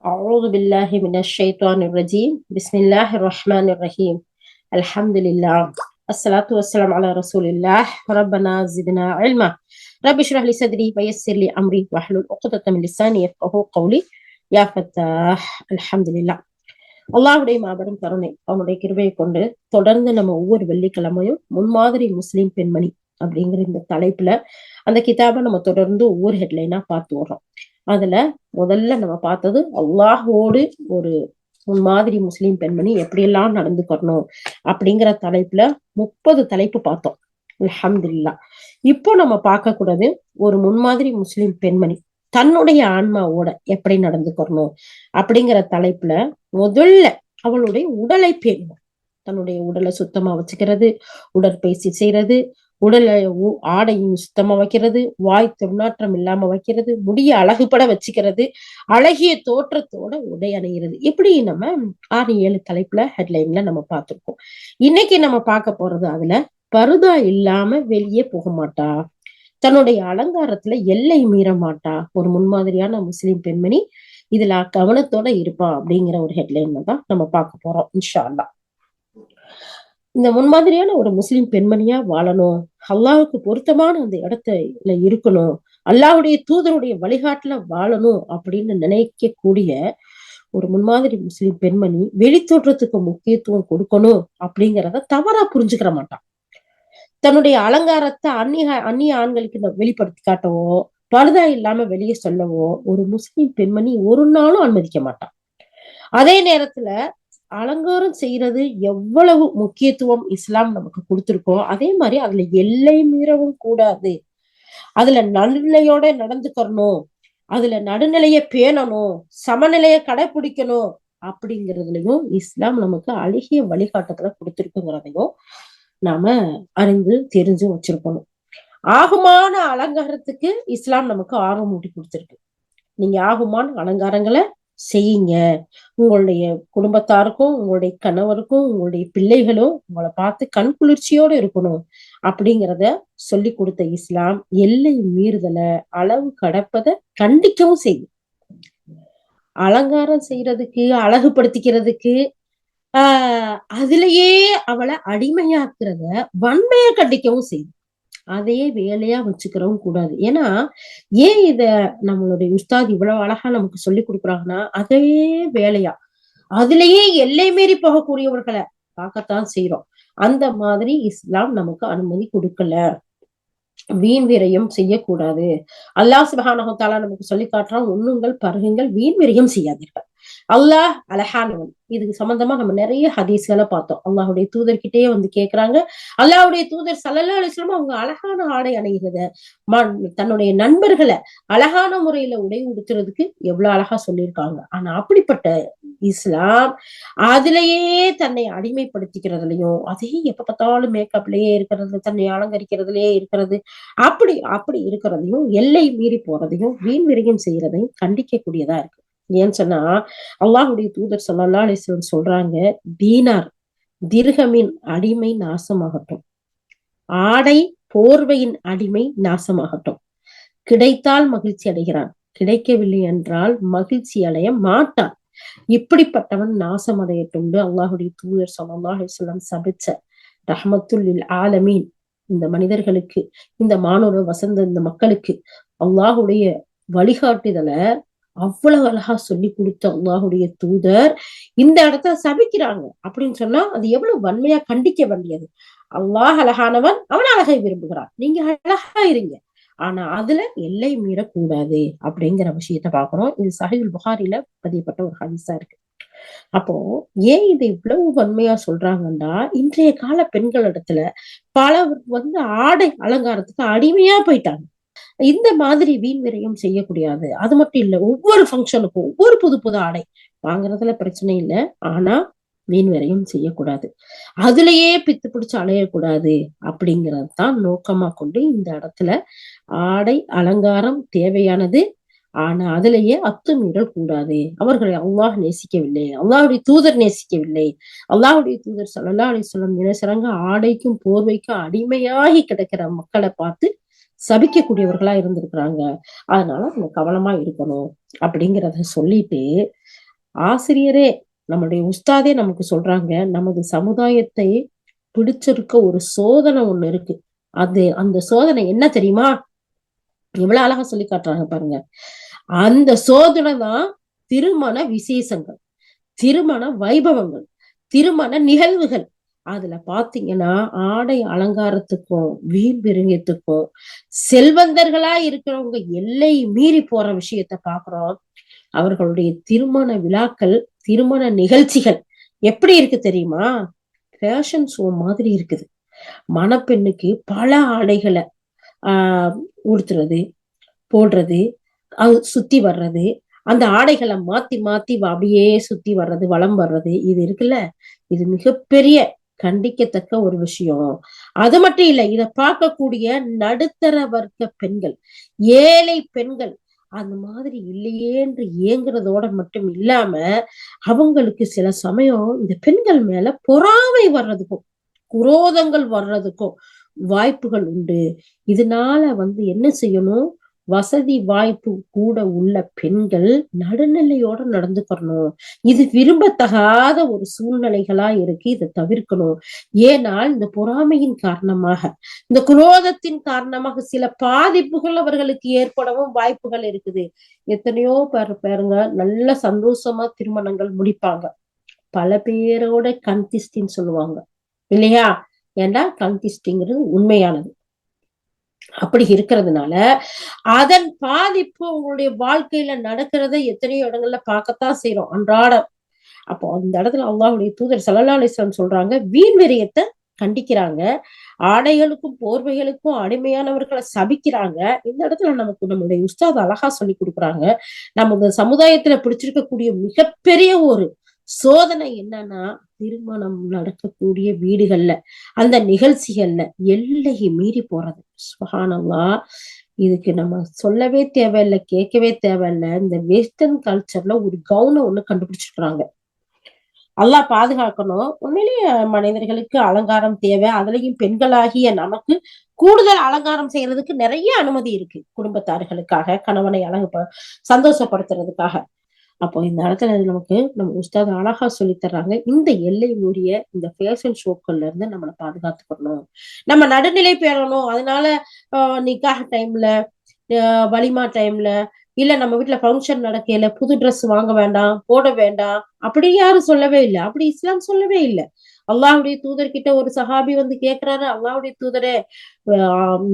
أعوذ بالله من الشيطان الرجيم بسم الله الرحمن الرحيم الحمد لله الصلاة والسلام على رسول الله ربنا زدنا علما رب اشرح لي صدري ويسر لي أمري واحلل عقدة من لساني يفقهوا قولي يا فتاح الحمد لله. அல்லாஹ்வுடைய மாபெரும் கருணை அவனுடைய கிருபையை கொண்டு தொடர்ந்து நம்ம ஒவ்வொரு வெள்ளிக்கிழமையும் முன்மாதிரி முஸ்லிம் பெண்மணி அப்படிங்கிற இந்த தலைப்புல அந்த கிதாபை நம்ம தொடர்ந்து ஒவ்வொரு ஹெட்லைனா பார்த்து வர்றோம். அதுல முதல்ல நம்ம பார்த்தது அல்லாஹோடு ஒரு முன்மாதிரி முஸ்லிம் பெண்மணி எப்படியெல்லாம் நடந்துக்கணும் அப்படிங்கிற தலைப்புல 30 தலைப்பு பார்த்தோம். அல்ஹம்துலில்லாஹ். இப்போ நம்ம பார்க்க கூடாது ஒரு முன்மாதிரி முஸ்லிம் பெண்மணி தன்னுடைய ஆன்மாவோட எப்படி நடந்துக்கணும் அப்படிங்கிற தலைப்புல முதல்ல அவளுடைய உடலை பேணுவோம். தன்னுடைய உடலை சுத்தமா வச்சுக்கிறது, உடற்பயிற்சி செய்யறது, உடலை ஆடையும் சுத்தமா வைக்கிறது, வாய் துர்நாற்றம் இல்லாம வைக்கிறது, முடிய அழகுபட வச்சுக்கிறது, அழகிய தோற்றத்தோட உடை அணிகிறது. இப்படி நம்ம 6-7 தலைப்புல ஹெட்லைன்ல நம்ம பார்த்திருக்கோம். இன்னைக்கு நம்ம பார்க்க போறது அதுல பருதா இல்லாம வெளியே போக மாட்டா, தன்னுடைய அலங்காரத்துல எல்லை மீற மாட்டா, ஒரு முன்மாதிரியான முஸ்லிம் பெண்மணி இதுல கவனத்தோட இருப்பா அப்படிங்கிற ஒரு ஹெட்லைன்ல தான் நம்ம பார்க்க போறோம் இன்ஷா அல்லாஹ். இந்த முன்மாதிரியான ஒரு முஸ்லிம் பெண்மணியா வாழணும், அல்லாஹுக்கு பொருத்தமான அந்த இடத்துல இருக்கணும், அல்லாஹுடைய தூதருடைய வழிகாட்டுல வாழணும் அப்படின்னு நினைக்கக்கூடிய ஒரு முன்மாதிரி முஸ்லிம் பெண்மணி வெளித்தோற்றத்துக்கு முக்கியத்துவம் கொடுக்கணும் அப்படிங்கிறத தவறா புரிஞ்சுக்கிற மாட்டான். தன்னுடைய அலங்காரத்தை அந்நிய ஆண்களுக்கு வெளிப்படுத்தி காட்டவோ, பர்தா இல்லாம வெளியே சொல்லவோ ஒரு முஸ்லிம் பெண்மணி ஒரு நாளும் அனுமதிக்க மாட்டான். அதே நேரத்துல அலங்காரம் செய்யறது எவ்வளவு முக்கியத்துவம் இஸ்லாம் நமக்கு கொடுத்திருக்கோ அதே மாதிரி அதுல எல்லை மீறவும் கூடாது. அதுல நடுநிலையோட நடந்துக்கணும், அதுல நடுநிலைய பேணணும், சமநிலைய கடைபிடிக்கணும் அப்படிங்கிறதுலயும் இஸ்லாம் நமக்கு அழகிய வழிகாட்டுதலை கொடுத்திருக்குங்கிறதையும் நாம அறிந்து தெரிஞ்சு வச்சிருக்கணும். ஆகுமான அலங்காரத்துக்கு இஸ்லாம் நமக்கு ஆர்வம் ஊட்டி கொடுத்திருக்கு. நீங்க ஆகுமான அலங்காரங்களை செய்யுங்க. உங்களுடைய குடும்பத்தாருக்கும், உங்களுடைய கணவருக்கும், உங்களுடைய பிள்ளைகளும் உங்களை பார்த்து கண் குளிர்ச்சியோடு இருக்கணும் அப்படிங்கிறத சொல்லி கொடுத்த இஸ்லாம் எல்லை மீறுதலை, அளவு கடப்பதை கண்டிக்கவும் செய்யும். அலங்காரம் செய்யறதுக்கு, அழகுபடுத்திக்கிறதுக்கு அதுலயே அவளை அடிமையாக்குறத வன்மைய கண்டிக்கவும் செய்யும். அதையே வேலையா வச்சுக்கிறவும் கூடாது. ஏன்னா ஏன் இத நம்மளுடைய உஸ்தாத் இவ்வளவு அழகா நமக்கு சொல்லி கொடுக்குறாங்கன்னா அதே வேலையா அதுலயே எல்லை மீறி போகக்கூடியவர்களை பார்க்கத்தான் செய்யறோம். அந்த மாதிரி இஸ்லாம் நமக்கு அனுமதி கொடுக்கல. வீண் விரயம் செய்யக்கூடாது. அல்லாஹ் சுப்ஹானஹு வ தஆலா நமக்கு சொல்லி காட்டுறான், உண்ணுங்கள், பருகுங்கள், வீண் விரயம் செய்யாதீர்கள். அல்லாஹ் அழகானவன். இதுக்கு சம்பந்தமா நம்ம நிறைய ஹதீஸ்களை பார்த்தோம். அல்லாஹுடைய தூதர்கிட்டயே வந்து கேக்குறாங்க. அல்லாஹுடைய தூதர் ஸல்லல்லாஹு அலைஹி வஸல்லம் அவங்க அழகான ஆடை அணிகிறத, தன்னுடைய நண்பர்களை அழகான முறையில உடை உடுத்துறதுக்கு எவ்வளவு அழகா சொல்லியிருக்காங்க. ஆனா அப்படிப்பட்ட இஸ்லாம் அதுலயே தன்னை அடிமைப்படுத்திக்கிறதுலயும், அதே எப்ப பார்த்தாலும் மேக்கப்லயே இருக்கிறது, தன்னை அலங்கரிக்கிறதுலயே இருக்கிறது, அப்படி அப்படி இருக்கிறதையும், எல்லை மீறி போறதையும், வீண் விரயம் செய்யறதையும் கண்டிக்கக்கூடியதா இருக்கு. ஏன்னு சொன்னா அல்லாஹுடைய தூதர் ஸல்லல்லாஹு அலைஹி வஸல்லம் சொல்றாங்க, தீனார் திர்ஹமின் அடிமை நாசமாகட்டும், ஆடை போர்வையின் அடிமை நாசமாகட்டும். கிடைத்தால் மகிழ்ச்சி அடைகிறான், கிடைக்கவில்லை என்றால் மகிழ்ச்சி அடைய மாட்டான். இப்படிப்பட்டவன் நாசம் அடையட்டும் அல்லாஹுடைய தூதர் ஸல்லல்லாஹு அலைஹி வஸல்லம் சபிச்ச ரஹ்மத்துல் லில் ஆலமீன் இந்த மனிதர்களுக்கு, இந்த மானுட வசந்த இந்த மக்களுக்கு அல்லாஹுடைய வழிகாட்டுதலை அவ்வளவு அழகா சொல்லி கொடுத்த அல்லாஹுடைய தூதர் இந்த இடத்த சபிக்கிறாங்க அப்படின்னு சொன்னா அது எவ்வளவு வன்மையா கண்டிக்க வேண்டியது. அல்லாஹ் அழகானவன், அவன் அழகை விரும்புகிறான், நீங்க அழகா இருங்க, ஆனா அதுல எல்லை மீறக்கூடாது அப்படிங்கிற விஷயத்த பாக்குறோம். இது சஹீஹுல் புகாரில பதியப்பட்ட ஒரு ஹதீஸா இருக்கு. அப்போ ஏன் இதை இவ்வளவு வன்மையா சொல்றாங்கன்னா, இன்றைய கால பெண்கள் இடத்துல பலர் ஆடை அலங்காரத்துக்கு அடிமையா போயிட்டாங்க. இந்த மாதிரி வீண் விரயம் செய்யக்கூடாது. அது மட்டும் இல்ல, ஒவ்வொரு ஃபங்க்ஷனுக்கும் ஒவ்வொரு புது புது ஆடை வாங்குறதுல பிரச்சனை இல்ல, ஆனா வீண் விரயம் செய்யக்கூடாது, அதுலயே பித்து பிடிச்சு அலையக்கூடாது அப்படிங்கறது தான் நோக்கமா கொண்டு இந்த இடத்துல ஆடை அலங்காரம் தேவையானது, ஆனா அதுலயே அத்துமீறல் கூடாது. அவர்களை அல்லாஹ் நேசிக்கவில்லை, அல்லாஹுடைய தூதர் நேசிக்கவில்லை. அல்லாஹுடைய தூதர் ஸல்லல்லாஹு அலைஹி வஸல்லம் தினசரங்க ஆடைக்கும் போர்வைக்கும் அடிமையாகி கிடக்கிற மக்களை பார்த்து சபிக்கக்கூடியவர்களா இருந்திருக்கிறாங்க. அதனால நம்ம கவனமா இருக்கணும் அப்படிங்கிறத சொல்லிட்டு, ஆசிரியரே நம்மளுடைய உஸ்தாதே நமக்கு சொல்றாங்க, நமது சமுதாயத்தை பிடிச்சிருக்க ஒரு சோதனை ஒண்ணு இருக்கு. அந்த சோதனை என்ன தெரியுமா? எவ்வளவு அழகா சொல்லி காட்டுறாங்க பாருங்க. அந்த சோதனை தான் திருமண விசேஷங்கள், திருமண வைபவங்கள், திருமண நிகழ்வுகள். அதுல பாத்தீங்கன்னா ஆடை அலங்காரத்துக்கும் வீண் விரயத்துக்கும் செல்வந்தர்களா இருக்கிறவங்க எல்லை மீறி போற விஷயத்த பாக்குறோம். அவர்களுடைய திருமண விழாக்கள், திருமண நிகழ்ச்சிகள் எப்படி இருக்கு தெரியுமா? ஃபேஷன் ஷோ மாதிரி இருக்குது. மணப்பெண்ணுக்கு பல ஆடைகளை உடுத்துறது, போடுறது, அது சுத்தி வர்றது, அந்த ஆடைகளை மாத்தி மாத்தி அப்படியே சுத்தி வர்றது, வலம் வர்றது, இது இருக்குல்ல, இது மிகப்பெரிய கண்டிக்கத்தக்க ஒரு விஷயம். அது மட்டும் இல்ல, இத பார்க்கக்கூடிய நடுத்தர வர்க்க பெண்கள், ஏழை பெண்கள் அந்த மாதிரி இல்லையே என்று ஏங்குறதோட மட்டும் இல்லாம, அவங்களுக்கு சில சமயம் இந்த பெண்கள் மேல பொறாமை வர்றதுக்கும் குரோதங்கள் வர்றதுக்கும் வாய்ப்புகள் உண்டு. இதனால என்ன செய்யணும்? வசதி வாய்ப்பு கூட உள்ள பெண்கள் நடுநிலையோட நடந்துக்கணும். இது விரும்பத்தகாத ஒரு சூழ்நிலைகளா இருக்கு. இதை தவிர்க்கணும். ஏனால் இந்த பொறாமையின் காரணமாக, இந்த குரோதத்தின் காரணமாக சில பாதிப்புகள் அவர்களுக்கு ஏற்படவும் வாய்ப்புகள் இருக்குது. எத்தனையோ பாருங்க, நல்ல சந்தோஷமா திருமணங்கள் முடிப்பாங்க. பல பேரோட கன்கிஸ்டின்னு சொல்லுவாங்க இல்லையா? ஏண்டா கன்கிஸ்டிங்கிறது உண்மையானது. அப்படி இருக்கிறதுனால அதன் பாதிப்பு உங்களுடைய வாழ்க்கையில நடக்கிறத எத்தனையோ இடங்கள்ல பார்க்கத்தான் செய்யறோம் அன்றாடம். அப்போ அந்த இடத்துல அல்லாஹ்வுடைய தூதர் ஸல்லல்லாஹு அலைஹி வஸல்லம் சொல்றாங்க, வீண் விரயத்தை கண்டிக்கிறாங்க, ஆடைகளுக்கும் போர்வைகளுக்கும் அடிமையானவர்களை சபிக்கிறாங்க. இந்த இடத்துல நமக்கு நம்மளுடைய உஸ்தாத் அழகா சொல்லி கொடுக்குறாங்க. நமது சமுதாயத்துல பிடிச்சிருக்கக்கூடிய மிகப்பெரிய ஒரு சோதனை என்னன்னா, திருமணம் நடக்கக்கூடிய வீடுகள்ல, அந்த நிகழ்ச்சிகள்ல எல்லையை மீறி போறது. சுப்ஹானல்லாஹ். இதுக்கு நம்ம சொல்லவே தேவையில்லை, கேட்கவே தேவையில்லை. இந்த வெஸ்டர்ன் கல்ச்சர்ல ஒரு கவுனை ஒண்ணு கண்டுபிடிச்சிருக்கிறாங்க. அல்லாஹ் பாதுகாக்கணும். உண்மையிலேயே மனிதர்களுக்கு அலங்காரம் தேவை. அதுலயும் பெண்களாகிய நமக்கு கூடுதல் அலங்காரம் செய்யறதுக்கு நிறைய அனுமதி இருக்கு. குடும்பத்தார்களுக்காக, கணவனை சந்தோஷப்படுத்துறதுக்காக. அப்போ இந்த இடத்துல நமக்கு நம்ம உஸ்தாத் அழகா சொல்லி தர்றாங்க. இந்த எல்லை மீறிய இந்த ஃபேஷன் ஷோக்கள்ல இருந்து நம்மளை பாதுகாத்துக்கணும். நம்ம நடுநிலை பெறணும். அதனால நிக்காஹ் டைம்ல, வலிமா டைம்ல, இல்ல நம்ம வீட்டுல ஃபங்க்ஷன் நடக்கையில புது ட்ரெஸ் வாங்க வேண்டாம், போட வேண்டாம், அப்படி யாரும் சொல்லவே இல்லை. அப்படி இஸ்லாம் சொல்லவே இல்லை. அல்லாஹ்வுடைய தூதர்கிட்ட ஒரு சஹாபி கேக்குறாரு, அல்லாஹ்வுடைய தூதரே,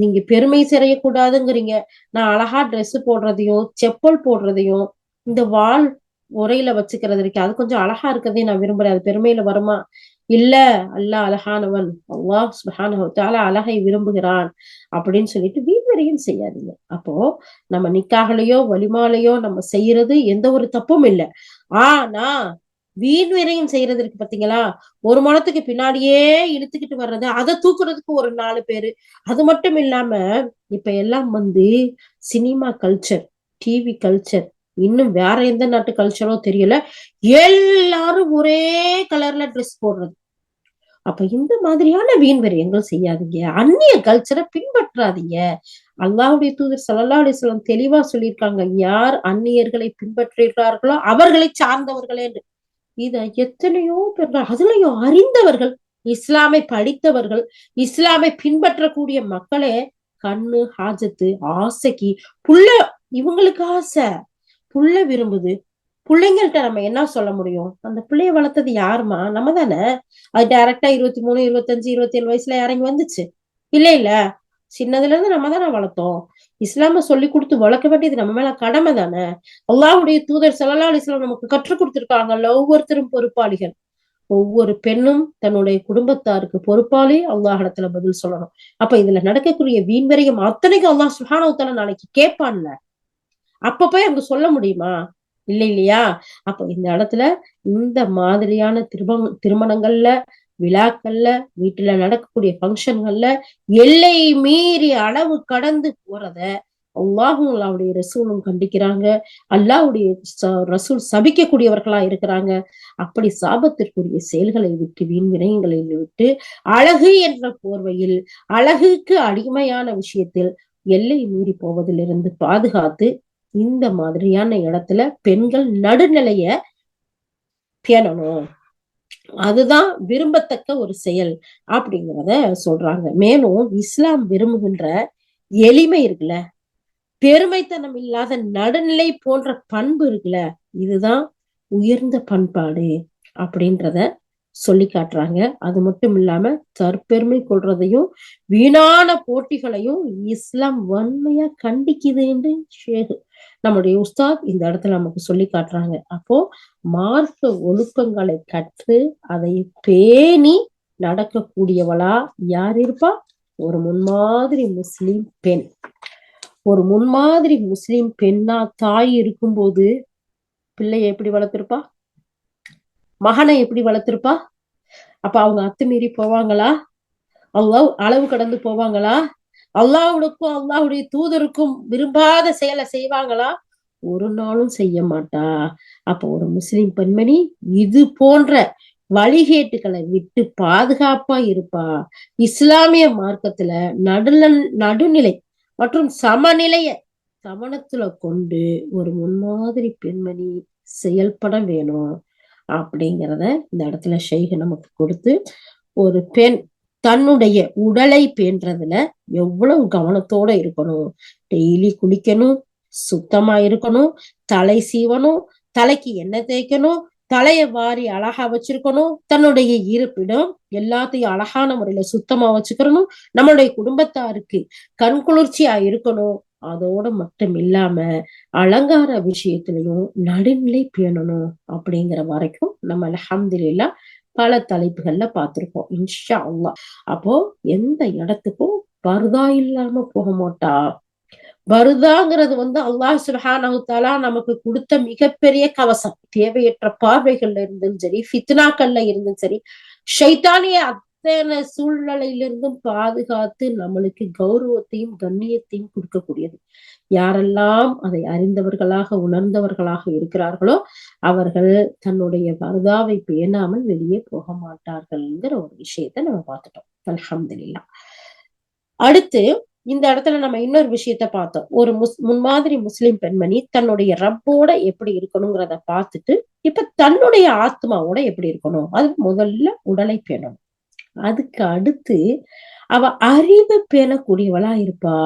நீங்க பெருமை செய்யக்கூடாதுங்கிறீங்க, நான் அழகா ட்ரெஸ் போடுறதையும் செப்பல் போடுறதையும் இந்த வால் உரையில வச்சுக்கிறது இருக்கு, அது கொஞ்சம் அழகா இருக்கதையும் நான் விரும்புறேன், அது பெருமையில வருமா? இல்ல, அல்லாஹ் அழகானவன், அல்லாஹ் சுப்ஹானஹு வ தஆலா அழகை விரும்புகிறான் அப்படின்னு சொல்லிட்டு வீண்வரையும் செய்யாதீங்க. அப்போ நம்ம நிக்காகலையோ வலிமாலையோ நம்ம செய்யறது எந்த ஒரு தப்பும் இல்லை. ஆனா வீண் விரயம் செய்யறது இருக்கு பாத்தீங்களா? ஒரு மனத்துக்கு பின்னாடியே இழுத்துக்கிட்டு வர்றது, அதை தூக்குறதுக்கு ஒரு 4 பேரு. அது மட்டும் இல்லாம இப்ப எல்லாம் சினிமா கல்ச்சர், டிவி கல்ச்சர், இன்னும் வேற எந்த நாட்டு கல்ச்சரோ தெரியல, எல்லாரும் ஒரே கலர்ல ட்ரெஸ் போடுறது. அப்ப இந்த மாதிரியான வீண் விரயங்கள் செய்யாதீங்க. அந்நிய கல்ச்சரை பின்பற்றாதீங்க. அல்லாஹ்வுடைய தூதர் ஸல்லல்லாஹு அலைஹி வஸல்லம் தெளிவா சொல்லியிருக்காங்க, யார் அந்நியர்களை பின்பற்றுகிறார்களோ அவர்களை சார்ந்தவர்களே. இத எத்தனையோ பேர், அதுலயும் அறிந்தவர்கள், இஸ்லாமை படித்தவர்கள், இஸ்லாமை பின்பற்றக்கூடிய மக்களே கண்ணு ஹாஜத்து ஆசைக்கு புள்ள, இவங்களுக்கு ஆசை, புள்ள விரும்புது. பிள்ளைங்கள்ட்ட நம்ம என்ன சொல்ல முடியும்? அந்த பிள்ளைய வளர்த்தது யாருமா? நம்ம தானே. அது டைரக்டா 23, 25, 27 வயசுல இறங்கி வந்துச்சு இல்ல இல்ல. சின்னதுல இருந்து நம்ம தானே வளர்த்தோம். இஸ்லாம சொல்லி கொடுத்து வளர்க்க வேண்டியது நம்ம மேல கடமை தானே. அல்லாஹ்வுடைய தூதர் ஸல்லல்லாஹு அலைஹி வஸல்லம் நமக்கு கற்றுக் கொடுத்திருக்காங்கல்ல, ஒவ்வொருத்தரும் பொறுப்பாளிகள். ஒவ்வொரு பெண்ணும் தன்னுடைய குடும்பத்தாருக்கு பொறுப்பாளி, அல்லாஹ் இடத்துல பதில் சொல்லணும். அப்ப இதுல நடக்கக்கூடிய வீண்வரையும் அத்தனைக்கும் அல்லாஹ் சுப்ஹானஹு வ தஆலா நாளைக்கு கேட்பான்ல. அப்ப போய் அங்க சொல்ல முடியுமா? இல்ல இல்லையா? அப்ப இந்த இடத்துல இந்த மாதிரியான திருமணங்கள்ல, விழாக்கள்ல, வீட்டுல நடக்கக்கூடிய பங்கன்கள்ல எல்லை மீறி அளவு கடந்து போறத அல்லாஹும் அல்லாஹ்வுடைய ரசூலும் கண்டிக்கிறாங்க. அல்லாஹ்வுடைய ரசூல் சபிக்கக்கூடியவர்களா இருக்கிறாங்க. அப்படி சாபத்திற்குரிய செயல்களை விட்டு, வீண் விரயங்களை விட்டு, அழகு என்ற போர்வையில், அழகுக்கு அடிமையான விஷயத்தில் எல்லை மீறி போவதிலிருந்து பாதுகாத்து இந்த மாதிரியான இடத்துல பெண்கள் நடுநிலைய பேணணும். அதுதான் விரும்பத்தக்க ஒரு செயல் அப்படிங்கிறத சொல்றாங்க. மேலும் இஸ்லாம் விரும்புகின்ற எளிமை இருக்குல்ல, பெருமைத்தனம் இல்லாத நடுநிலை போன்ற பண்பு இருக்குல்ல, இதுதான் உயர்ந்த பண்பாடு அப்படின்றத சொல்லி காட்டுறாங்க. அது மட்டும் இல்லாம தற்பெருமை கொள்றதையும் வீணான போட்டிகளையும் இஸ்லாம் வன்மையா கண்டிக்குது என்று நம்முடைய உஸ்தாத் இந்த இடத்துல நமக்கு சொல்லி காட்டுறாங்க. அப்போ மார்க்க ஒழுக்கங்களை கற்று அதை பேணி நடக்கக்கூடியவளா யார் இருப்பா? ஒரு முன்மாதிரி முஸ்லிம் பெண். ஒரு முன்மாதிரி முஸ்லிம் பெண்ணா தாய் இருக்கும்போது பிள்ளைய எப்படி வளர்த்திருப்பா? மகனை எப்படி வளர்த்திருப்பா? அப்ப அவங்க அத்துமீறி போவாங்களா? அல்லாஹ் அளவு கடந்து போவாங்களா? அல்லாஹ்வுக்கும் அல்லாஹ்வுடைய தூதருக்கும் விரும்பாத செயலை செய்வாங்களா? ஒரு நாளும் செய்ய மாட்டா. அப்ப ஒரு முஸ்லிம் பெண்மணி இது போன்ற வழிகேட்டுகளை விட்டு பாதுகாப்பா இருப்பா. இஸ்லாமிய மார்க்கத்துல நடுநிலை மற்றும் சமநிலைய கவனத்துல கொண்டு ஒரு முன்மாதிரி பெண்மணி செயல்பட வேணும் அப்படிங்கிறத இந்த இடத்துல ஷைக் நமக்கு கொடுத்து, ஒரு பெண் தன்னுடைய உடலை பேன்றதுல எவ்வளவு கவனத்தோட இருக்கணும். டெய்லி குளிக்கணும், சுத்தமா இருக்கணும், தலை சீவணும், தலைக்கு எண்ணெய் தேய்க்கணும், தலைய வாரி அழகா வச்சிருக்கணும், தன்னுடைய இருப்பிடம் எல்லாத்தையும் அழகான முறையில சுத்தமா வச்சுக்கணும், நம்மளுடைய குடும்பத்தாருக்கு கண்குளிர்ச்சியா இருக்கணும். அதோட மட்டும் இல்லாம அலங்கார விஷயத்திலையும் நடுநிலை பேணணும் அப்படிங்கிற வரைக்கும் நம்ம அல்ஹம்துலில்லாஹ் பல தலைப்புகள்ல பார்த்திருக்கோம். இன்ஷா அல்லாஹ். அப்போ எந்த இடத்துக்கும் பர்தா இல்லாம போக மாட்டா. பர்தாங்கிறது அல்லாஹ் சுப்ஹானஹு தஆலா நமக்கு கொடுத்த மிகப்பெரிய கவசம். தேவையற்ற பார்வைகள்ல இருந்தும் சரி, ஃபித்னாக்கள்ல இருந்தும் சரி, ஷைத்தானிய அத்தனை சூழ்நிலையிலிருந்தும் பாதுகாத்து நம்மளுக்கு கௌரவத்தையும் கண்ணியத்தையும் கொடுக்கக்கூடியது. யாரெல்லாம் அதை அறிந்தவர்களாக உணர்ந்தவர்களாக இருக்கிறார்களோ அவர்கள் தன்னுடைய பர்தாவை பேணாமல் வெளியே போக மாட்டார்கள்ங்கிற ஒரு விஷயத்த நம்ம பார்த்துட்டோம். அல்ஹம்துலில்லாஹ். அடுத்து இந்த இடத்துல நம்ம இன்னொரு விஷயத்த பார்த்தோம். ஒரு முன்மாதிரி முஸ்லிம் பெண்மணி தன்னுடைய ரப்போட எப்படி இருக்கணுங்கிறத பார்த்துட்டு இப்ப தன்னுடைய ஆத்மாவோட எப்படி இருக்கணும், அது முதல்ல உடலை பேணணும். அதுக்கு அடுத்து அவ அறிவு பேணக்கூடியவளா இருப்பா.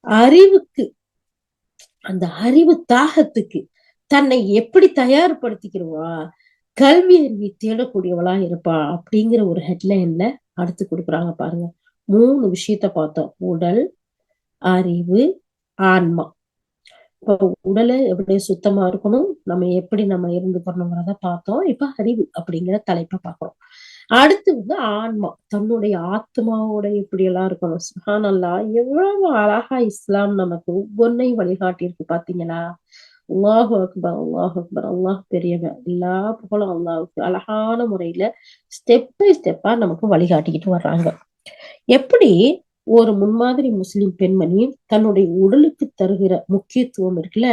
அறிவுக்கு, அந்த அறிவு தாகத்துக்கு தன்னை எப்படி தயார்படுத்திக்கிறவா, கல்வி அறிவி தேடக்கூடியவளா இருப்பா அப்படிங்கிற ஒரு ஹெட்லைன்ல அடுத்து கொடுக்குறாங்க பாருங்க. 3 விஷயத்த பார்த்தோம். உடல், அறிவு, ஆன்மா. இப்போ உடலை எப்படி சுத்தமா இருக்கணும், நம்ம இருந்துக்கணுங்கிறத பார்த்தோம். இப்ப அறிவு அப்படிங்கிற தலைப்பை பார்க்கிறோம். அடுத்து ஆன்மா, தன்னுடைய ஆத்மாவோட எப்படி எல்லாம் இருக்கணும். சுப்ஹானல்லாஹ், எவ்வளவு அழகா இஸ்லாம் நமக்கு ஒவ்வொன்னையும் வழிகாட்டி இருக்கு பாத்தீங்களா? அல்லாஹு அக்பர், அல்லாஹு அக்பர், அல்லாஹ் பெரியவன், எல்லா புகழும் அல்லாஹ்வுக்கு. அழகான முறையில ஸ்டெப் பை ஸ்டெப்பா நமக்கு வழிகாட்டிக்கிட்டு வர்றாங்க. எப்படி ஒரு முன்மாதிரி முஸ்லிம் பெண்மணி தன்னுடைய உடலுக்கு தருகிற முக்கியத்துவம் இருக்குல்ல,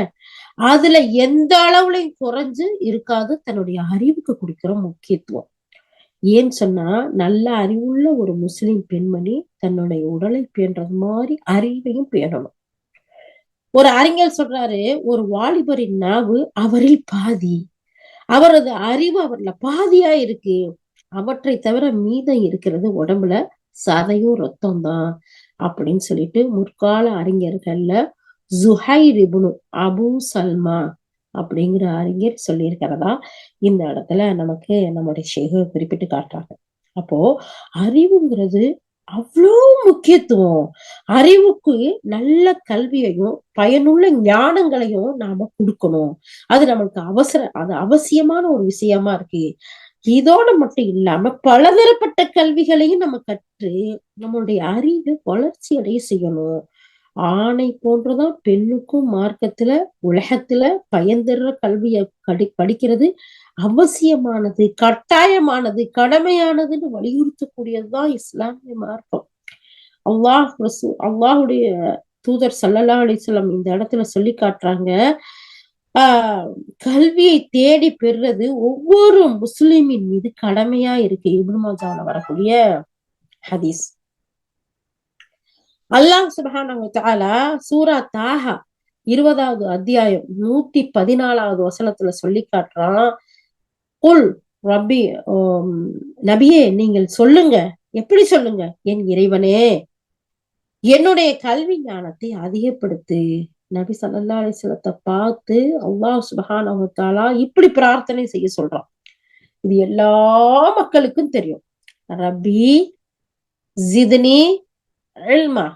அதுல எந்த அளவுலையும் குறைஞ்சு இருக்காது தன்னுடைய அறிவுக்கு கொடுக்கிற முக்கியத்துவம். ஏன்னு சொன்னா, நல்ல அறிவுள்ள ஒரு முஸ்லிம் பெண்மணி தன்னுடைய உடலை பேணுறது மாதிரி அறிவையும் பேணணும். ஒரு அறிஞர் சொல்றாரு, ஒரு வாலிபரின் நாவு அவரில் பாதி, அவரது அறிவு அவர்ல பாதியா இருக்கு, அவற்றை தவிர மீதம் இருக்கிறது உடம்புல சதையும் ரத்தம் தான் அப்படின்னு சொல்லிட்டு முற்கால அறிஞர்கள்ல ஜுஹைர் இப்னு அபு சல்மா அப்படிங்கிற அறிஞர் சொல்லியிருக்கிறதா இந்த இடத்துல நமக்கு நம்முடைய ஷேக குறிப்பிட்டு காட்டுறாங்க. அப்போ அறிவுங்கிறது அவ்வளோ முக்கியத்துவம். அறிவுக்கு நல்ல கல்வியையும் பயனுள்ள ஞானங்களையும் நாம கொடுக்கணும். அது நம்மளுக்கு அது அவசியமான ஒரு விஷயமா இருக்கு. இதோட மட்டும் இல்லாம பலதரப்பட்ட கல்விகளையும் நம்ம கற்று நம்மளுடைய அறிவை வளர்ச்சி அடைய செய்யணும். ஆணை போன்றுதான் பெண்ணுக்கும் மார்க்கத்துல உலகத்துல பயன்தர்ற கல்விய படிக்கிறது அவசியமானது, கட்டாயமானது, கடமையானதுன்னு வலியுறுத்தக்கூடியதுதான் இஸ்லாமிய மார்க்கம். அல்லாஹுடைய தூதர் ஸல்லல்லாஹு அலைஹி வஸல்லம் இந்த இடத்துல சொல்லி காட்டுறாங்க, கல்வியை தேடி பெறுறது ஒவ்வொரு முஸ்லிமின் மீது கடமையா இருக்கு. இப்னு மாஜாவுல வரக்கூடிய ஹதீஸ். அல்லாஹ் சுப்ஹானஹு வ தஆலா சூரா தாஹா 20வது அத்தியாயம் 114வது வசனத்துல சொல்லி காட்டுறான். குல் ரப்பி, நபியே நீங்கள் சொல்லுங்க. எப்படி சொல்லுங்க? என் இறைவனே, என்னுடைய கல்வி ஞானத்தை அதிகப்படுத்து. நபி ஸல்லல்லாஹு அலைஹி வஸல்லத்தை பார்த்து அல்லாஹ் சுப்ஹானஹு வ தஆலா இப்படி பிரார்த்தனை செய்ய சொல்றான். இது எல்லா மக்களுக்கும் தெரியும். ரப்பி ஜித்னி இல்மா,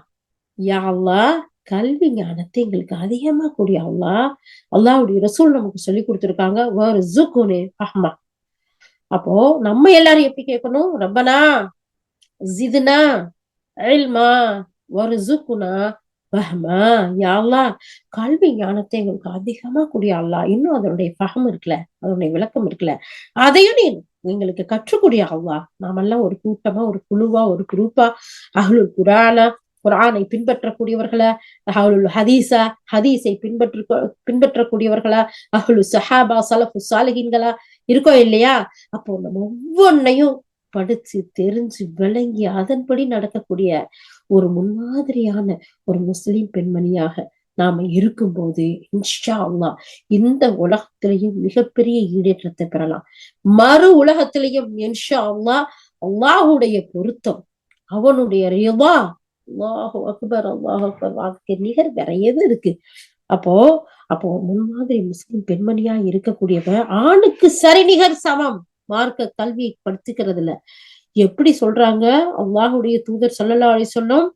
யா அல்லாஹ் கல்வி ஞானத்தை எங்களுக்கு அதிகமா கூடிய அல்லாஹ். அல்லாஹ்வுடைய ரசூல் நமக்கு சொல்லி கொடுத்திருக்காங்க, வர்சுக்னி ஃபஹ்மா. அப்போ நம்ம எல்லாரும் எப்படி கேட்கணும்? ரப்பனா ஜித்னா இல்மா வர்சுக்னா ஃபஹ்மா, யா அல்லாஹ் கல்வி ஞானத்தை எங்களுக்கு அதிகமா கூடிய அல்லாஹ். இன்னும் அதனுடைய ஃபஹம் இருக்குல்ல, அதனுடைய விளக்கம் இருக்குல்ல, அதையும் நீ எங்களுக்கு கற்றுக்கூடிய அல்லாஹ். நாமெல்லாம் ஒரு கூட்டமா, ஒரு குழுவா, ஒரு குரூப்பா, அஹ்லுல் குர்ஆனா குர்ஆனை பின்பற்றக்கூடியவர்களா, அஹ்லுல் ஹதீஸா ஹதீஸை பின்பற்றக்கூடியவர்களா, அஹ்லு ஸஹாபா ஸலஃபு ஸாலிஹீன்களா இருக்கோம் இல்லையா? அப்போ நம்ம ஒவ்வொன்னையும் படிச்சு தெரிஞ்சு விளங்கி அதன்படி நடக்கக்கூடிய ஒரு முன்மாதிரியான ஒரு முஸ்லிம் பெண்மணியாக நாம இருக்கும்போது இன்ஷா அல்லாஹ் இந்த உலகத்திலையும் மிகப்பெரிய ஈடேற்றத்தை பெறலாம். மறு உலகத்திலையும் இன்ஷா அல்லாஹ் அல்லாஹுடைய பொருத்தம், அவனுடைய ரிதா, அல்லாஹு அக்பர் அல்லாஹு அக்பர், அதுக்கு நிகர் வேற எது இருக்கு? அப்போ அப்போ முன்மாதிரி முஸ்லிம் பெண்மணியா இருக்கக்கூடியவ ஆணுக்கு சரிநிகர் சமம். மார்க்க கல்வியை படிச்சுக்கிறதுல எப்படி சொல்றாங்க அல்லாஹுடைய தூதர் ஸல்லல்லாஹு அலைஹி வஸல்லம்,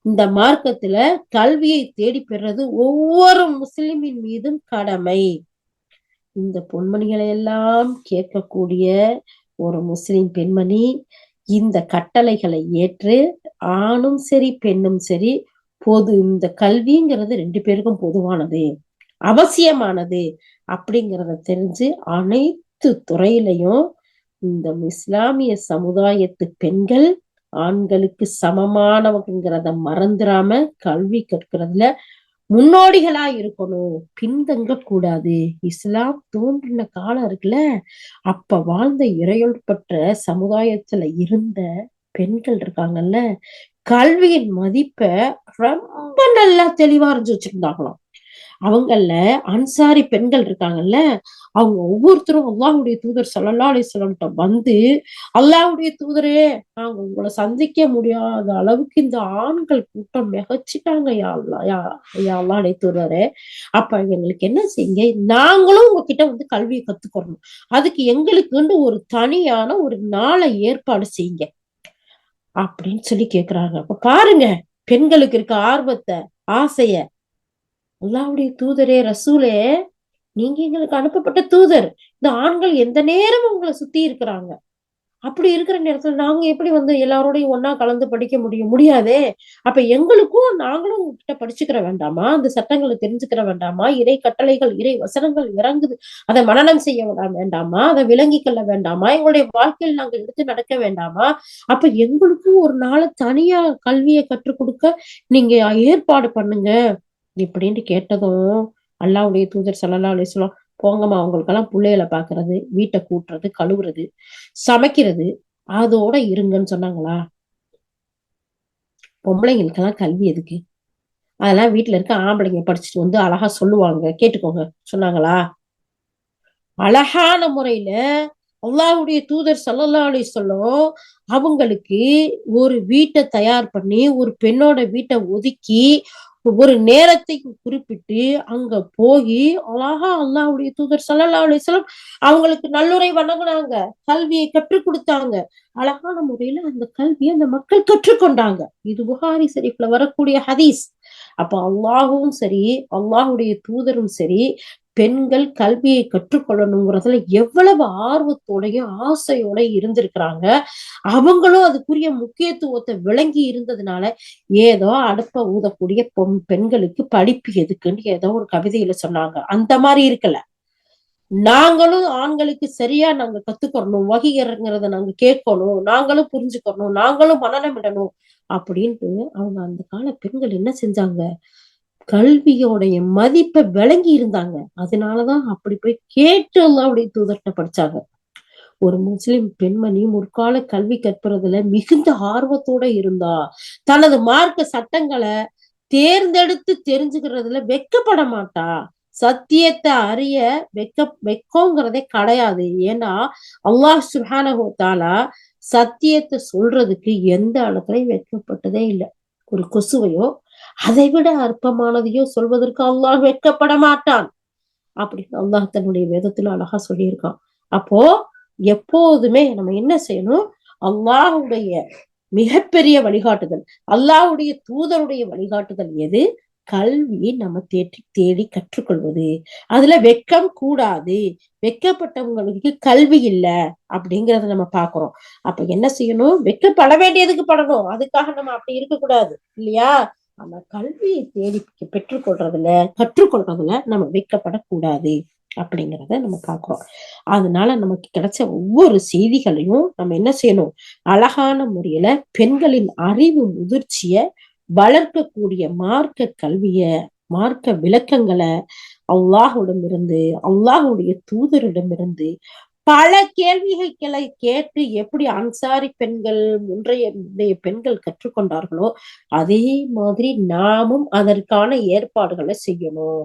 இந்த மார்க்கத்துல கல்வியை தேடி பெறுறது ஒவ்வொரு முஸ்லிமின் மீதும் கடமை. இந்த பொன்மணிகளை எல்லாம் கேட்கக்கூடிய ஒரு முஸ்லிம் பெண்மணி இந்த கட்டளைகளை ஏற்று, ஆணும் சரி பெண்ணும் சரி, இந்த கல்விங்கிறது 2 பேருக்கும் பொதுவானது, அவசியமானது அப்படிங்கிறத தெரிஞ்சு அனைத்து துறையிலையும் இந்த இஸ்லாமிய சமுதாயத்து பெண்கள் ஆண்களுக்கு சமமானவங்கிறத மறந்துடாம கல்வி கற்கிறதுல முன்னோடிகளா இருக்கணும், பின்தங்க கூடாது. இஸ்லாம் தோன்றின காலம் இருக்குல்ல, அப்ப வாழ்ந்த இறையொழுப்பற்ற சமுதாயத்துல இருந்த பெண்கள் இருக்காங்கல்ல, கல்வியின் மதிப்ப ரொம்ப நல்லா தெளிவா அறிஞ்சு வச்சிருந்தாங்களாம். அவங்கள்ல அன்சாரி பெண்கள் இருக்காங்கல்ல, அவங்க ஒவ்வொருத்தரும் அல்லாஹ்வுடைய தூதர் ஸல்லல்லாஹு அலைஹி வஸல்லம் வந்து, அல்லாஹ்வுடைய தூதரே, நாங்க உங்களை சந்திக்க முடியாத அளவுக்கு இந்த ஆண்கள் கூட்டம் மிகச்சிட்டாங்க, யா அல்லாஹ், யா அல்லாஹ்வுடைய தூதரே, அப்ப எங்களுக்கு என்ன செய்யுங்க, நாங்களும் உங்ககிட்ட வந்து கல்வியை கத்துக்கறணும், அதுக்கு எங்களுக்குன்னு ஒரு தனியான ஒரு நாளை ஏற்பாடு செய்யுங்க அப்படின்னு சொல்லி கேக்குறாங்க. அப்ப பாருங்க பெண்களுக்கு இருக்க ஆர்வத்தை, ஆசைய. அல்லாஹ்வுடைய தூதரே, ரசூலே, நீங்க எங்களுக்கு அனுப்பப்பட்ட தூதர். இந்த ஆண்கள் எந்த நேரமும் உங்களை சுத்தி இருக்கிறாங்க. அப்படி இருக்கிற நேரத்துல நாங்க எப்படி வந்து எல்லாரோடையும் ஒண்ணா கலந்து படிக்க முடியும்? முடியாதே. அப்ப எங்களுக்கும் நாங்களும் உங்ககிட்ட படிச்சுக்கிற வேண்டாமா? அந்த சட்டங்களை தெரிஞ்சுக்கிற வேண்டாமா? இறை கட்டளைகள், இறை வசனங்கள் இறங்குது, அதை மனனம் செய்ய வேண்டாமா? அதை விளங்கிக் கொள்ள வேண்டாமா? எங்களுடைய வாழ்க்கையில் நாங்கள் எடுத்து நடக்க வேண்டாமா? அப்ப எங்களுக்கும் ஒரு நாள் தனியா கல்வியை கற்றுக் கொடுக்க நீங்க ஏற்பாடு பண்ணுங்க இப்படின்ட்டு கேட்டதும் அல்லாஹ்வுடைய தூதர் ஸல்லல்லாஹு அலைஹி வஸல்லம், போங்கம்மா, உங்களுக்கெல்லாம் பிள்ளைகளை பாக்குறது, வீட்டை கூட்டுறது, கழுவுறது, சமைக்கிறது, அதோட இருங்கன்னு சொன்னாங்களா? பொம்பளைங்களுக்கெல்லாம் கல்வி எதுக்கு? அதெல்லாம் வீட்டுல இருக்க ஆம்பளைங்க படிச்சுட்டு வந்து அழகா சொல்லுவாங்க, கேட்டுக்கோங்க சொன்னாங்களா? அழகான முறையில அல்லாஹ்வுடைய தூதர் ஸல்லல்லாஹு அலைஹி வஸல்லம் அவங்களுக்கு ஒரு வீட்டை தயார் பண்ணி, ஒரு பெண்ணோட வீட்டை ஒதுக்கி, ஒரு நேரத்தை குறிப்பிட்டு அங்க போய் அழகா அல்லாஹ்வுடைய தூதர் ஸல்லல்லாஹு அலைஹி வஸல்லம் அவங்களுக்கு நல்லுரை வழங்குனாங்க, கல்வியை கற்றுக் கொடுத்தாங்க. அழகான முறையில அந்த கல்வியை அந்த மக்கள் கற்றுக்கொண்டாங்க. இது புகாரி ஷரீஃப்ல வரக்கூடிய ஹதீஸ். அப்ப அல்லாஹ்வும் சரி, அல்லாஹ்வுடைய தூதரும் சரி, பெண்கள் கல்வியை கற்றுக்கொள்ளணுங்கிறதுல எவ்வளவு ஆர்வத்தோடையும் ஆசையோட இருந்திருக்கிறாங்க. அவங்களும் அதுக்குரிய முக்கியத்துவத்தை விளங்கி இருந்ததுனால, ஏதோ அடுப்ப ஊதக்கூடிய பெண்களுக்கு படிப்பு எதுக்குன்னு ஏதோ ஒரு கவிதையில சொன்னாங்க. அந்த மாதிரி இருக்கல. நாங்களும் ஆண்களுக்கு சரியா நாங்க கத்துக்கறணும், வகை இறங்குறத நாங்க கேட்கணும், நாங்களும் புரிஞ்சுக்கணும், நாங்களும் மனநமிடணும் அப்படின்ட்டு அவங்க அந்த கால பெண்கள் என்ன செஞ்சாங்க, கல்வியோடைய மதிப்பை விளங்கி இருந்தாங்க. அதனாலதான் அப்படி போய் கேட்டு அல்லாஹ்வுடைய தூதர்கிட்ட படிச்சாங்க. ஒரு முஸ்லிம் பெண்மணி முற்கால கல்வி கற்பதுல மிகுந்த ஆர்வத்தோட இருந்தா. தனது மார்க்க சட்டங்களை தேர்ந்தெடுத்து தெரிஞ்சுக்கிறதுல வெட்கப்பட மாட்டா. சத்தியத்தை அறிய வெக்கங்கிறதே கிடையாது. ஏன்னா அல்லாஹ் சுப்ஹானஹு வ தஆலா சத்தியத்தை சொல்றதுக்கு எந்த இடத்துலயும் வெட்கப்பட்டதே இல்லை. ஒரு கொசுவையோ அதை விட அற்பமானதையோ சொல்வதற்கு அல்லாஹ் வெட்கப்பட மாட்டான் அப்படின்னு அல்லாஹ் தன்னுடைய வேதத்துல அழகா சொல்லியிருக்கான். அப்போ எப்போதுமே நம்ம என்ன செய்யணும்? அல்லாஹுடைய மிகப்பெரிய வழிகாட்டுதல், அல்லாஹுடைய தூதருடைய வழிகாட்டுதல் எது? கல்வியை நம்ம தேடி கற்றுக்கொள்வது. அதுல வெட்கம் கூடாது. வெட்கப்பட்டவங்களுக்கு கல்வி இல்ல அப்படிங்கறத நம்ம பாக்குறோம். அப்ப என்ன செய்யணும்? வெட்கப்பட வேண்டியதுக்கு படணும். அதுக்காக நம்ம அப்படி இருக்கக்கூடாது இல்லையா? நம்ம கல்வியை தேடி கற்றுக்கொள்றதுல நம்ம வெட்கப்படக்கூடாது அப்படிங்கிறத நம்ம பாக்குறோம். அதனால நமக்கு கிடைச்ச ஒவ்வொரு செய்திகளையும் நம்ம என்ன செய்யணும்? அழகான முறையில பெண்களின் அறிவு முதிர்ச்சிய வளர்க்கக்கூடிய மார்க்க கல்விய, மார்க்க விளக்கங்களை அல்லாஹ்விடமிருந்து, அல்லாஹுடைய தூதரிடமிருந்து பல கேள்விகளை கேட்டு எப்படி அன்சாரி பெண்கள், முன்றைய பெண்கள் கற்றுக்கொண்டார்களோ அதே மாதிரி நாமும் அதற்கான ஏற்பாடுகளை செய்யணும்.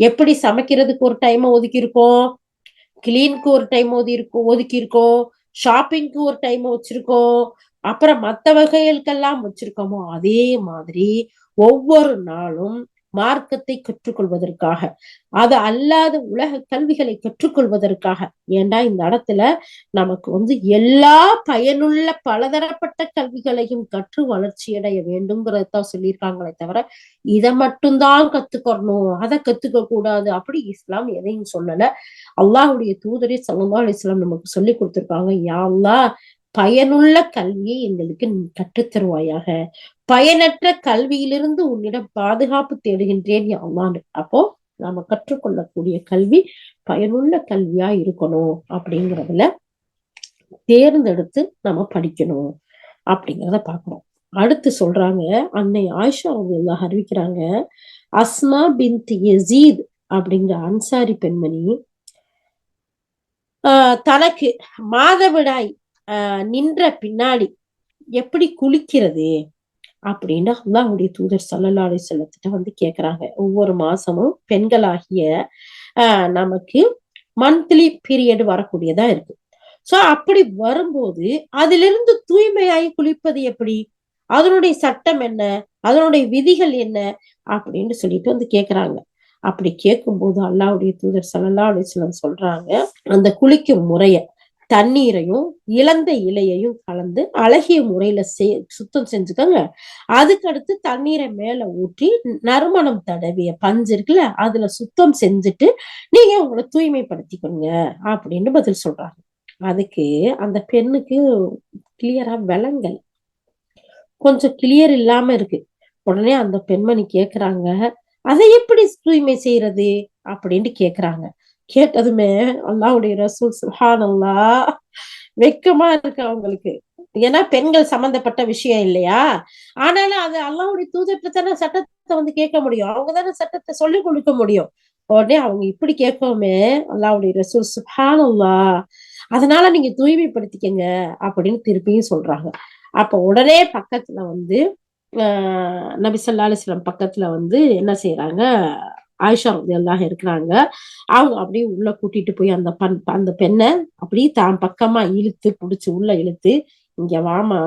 எப்படி சமைக்கிறதுக்கு ஒரு டைம் ஒதுக்கி இருக்கோம், கிளீனுக்கு ஒரு டைம் ஒதுக்கி இருக்கோம், ஷாப்பிங்க்கு ஒரு டைம் வச்சிருக்கோம், அப்புறம் மற்ற வகைகளுக்கெல்லாம் வச்சிருக்கோமோ அதே மாதிரி ஒவ்வொரு நாளும் மார்க்கத்தை கற்றுக்கொள்வதற்காக, அது அல்லாத உலக கல்விகளை கற்றுக்கொள்வதற்காக. ஏண்டா இந்த இடத்துல நமக்கு எல்லா பயனுள்ள பலதரப்பட்ட கல்விகளையும் கற்று வளர்ச்சி அடைய வேண்டும்ங்கிறதான் சொல்லியிருக்காங்களே தவிர இதை மட்டும்தான் கத்துக்கணும், அதை கத்துக்க கூடாது அப்படி இஸ்லாம் எதையும் சொல்லல. அல்லாஹுடைய தூதரே ஸல்லல்லாஹு அலைஹி வஸல்லம் நமக்கு சொல்லி கொடுத்திருக்காங்க, யா அல்லாஹ் பயனுள்ள கல்வியை எங்களுக்கு கற்றுத்தருவாயாக, பயனற்ற கல்வியிலிருந்து உன்னிடம் பாதுகாப்பு தேடுகின்றேன் யா அல்லாஹ். அப்போ நாம கற்றுக்கொள்ளக்கூடிய கல்வி பயனுள்ள கல்வியா இருக்கணும் அப்படிங்கறதுல தேர்ந்தெடுத்து நம்ம படிக்கணும் அப்படிங்கிறத பாக்குறோம். அடுத்து சொல்றாங்க, அன்னை ஆயிஷா ரலியல்லாஹு அறிவிக்கிறாங்க, அஸ்மா பின்த் யஸீத் அப்படிங்கிற அன்சாரி பெண்மணி தனக்கு மாதவிடாய் நின்ற பின்னாடி எப்படி குளிக்கிறது அப்படின்னு அல்லாஹ்வுடைய தூதர் ஸல்லல்லாஹு அலைஹி வஸல்லம் கேக்குறாங்க. ஒவ்வொரு மாசமும் பெண்களாகிய நமக்கு மந்த்லி பீரியட் வரக்கூடியதா இருக்கு. சோ அப்படி வரும்போது அதிலிருந்து தூய்மையாகி குளிப்பது எப்படி, அதனுடைய சட்டம் என்ன, அதனுடைய விதிகள் என்ன அப்படின்னு சொல்லிட்டு கேக்குறாங்க. அப்படி கேட்கும்போது அல்லாஹ்வுடைய தூதர் ஸல்லல்லாஹு அலைஹி வஸல்லம் சொல்றாங்க, அந்த குளிக்கும் முறைய தண்ணீரையும் இழந்த இலையையும் கலந்து அழகிய முறையில சுத்தம் செஞ்சுக்கோங்க. அதுக்கு அடுத்து தண்ணீரை மேல ஊற்றி நறுமணம் தடவிய பஞ்சு இருக்குல்ல அதுல சுத்தம் செஞ்சுட்டு நீங்க உங்களை தூய்மைப்படுத்திக்கோங்க அப்படின்னு பதில் சொல்றாங்க. அதுக்கு அந்த பெண்ணுக்கு கிளியரா விளங்கல், கொஞ்சம் கிளியர் இல்லாம இருக்கு. உடனே அந்த பெண்மணி கேக்குறாங்க, அதை எப்படி தூய்மை செய்யறது அப்படின்னு கேக்குறாங்க. கேட்டதுமே அல்லாஹ்வுடைய ரசூல் சுப்ஹானல்லாஹ் வெக்கமா இருக்கு அவங்களுக்கு. ஏன்னா பெண்கள் சம்பந்தப்பட்ட விஷயம் இல்லையா? ஆனாலும் அது அல்லாஹ்வுடைய தூதர்கிட்ட தானே சட்டத்தை கேட்க முடியும், அவங்க தானே சட்டத்தை சொல்லிக் கொடுக்க முடியும். உடனே அவங்க இப்படி கேட்கவுமே அல்லாஹ்வுடைய ரசூல் சுப்ஹானல்லாஹ் அதனால நீங்க தூய்மைப்படுத்திக்கங்க அப்படின்னு திருப்பியும் சொல்றாங்க. அப்ப உடனே பக்கத்துல நபி ஸல்லல்லாஹு அலைஹி வஸல்லம் பக்கத்துல என்ன செய்யறாங்க, ஆயிஷா ரலியல்லாஹு இருக்கிறாங்க. அவங்க அப்படியே உள்ள கூட்டிட்டு போய் அந்த பெண்ணை அப்படியே தான் பக்கமா இழுத்து புடிச்சு உள்ள இழுத்து, இங்க வாமா,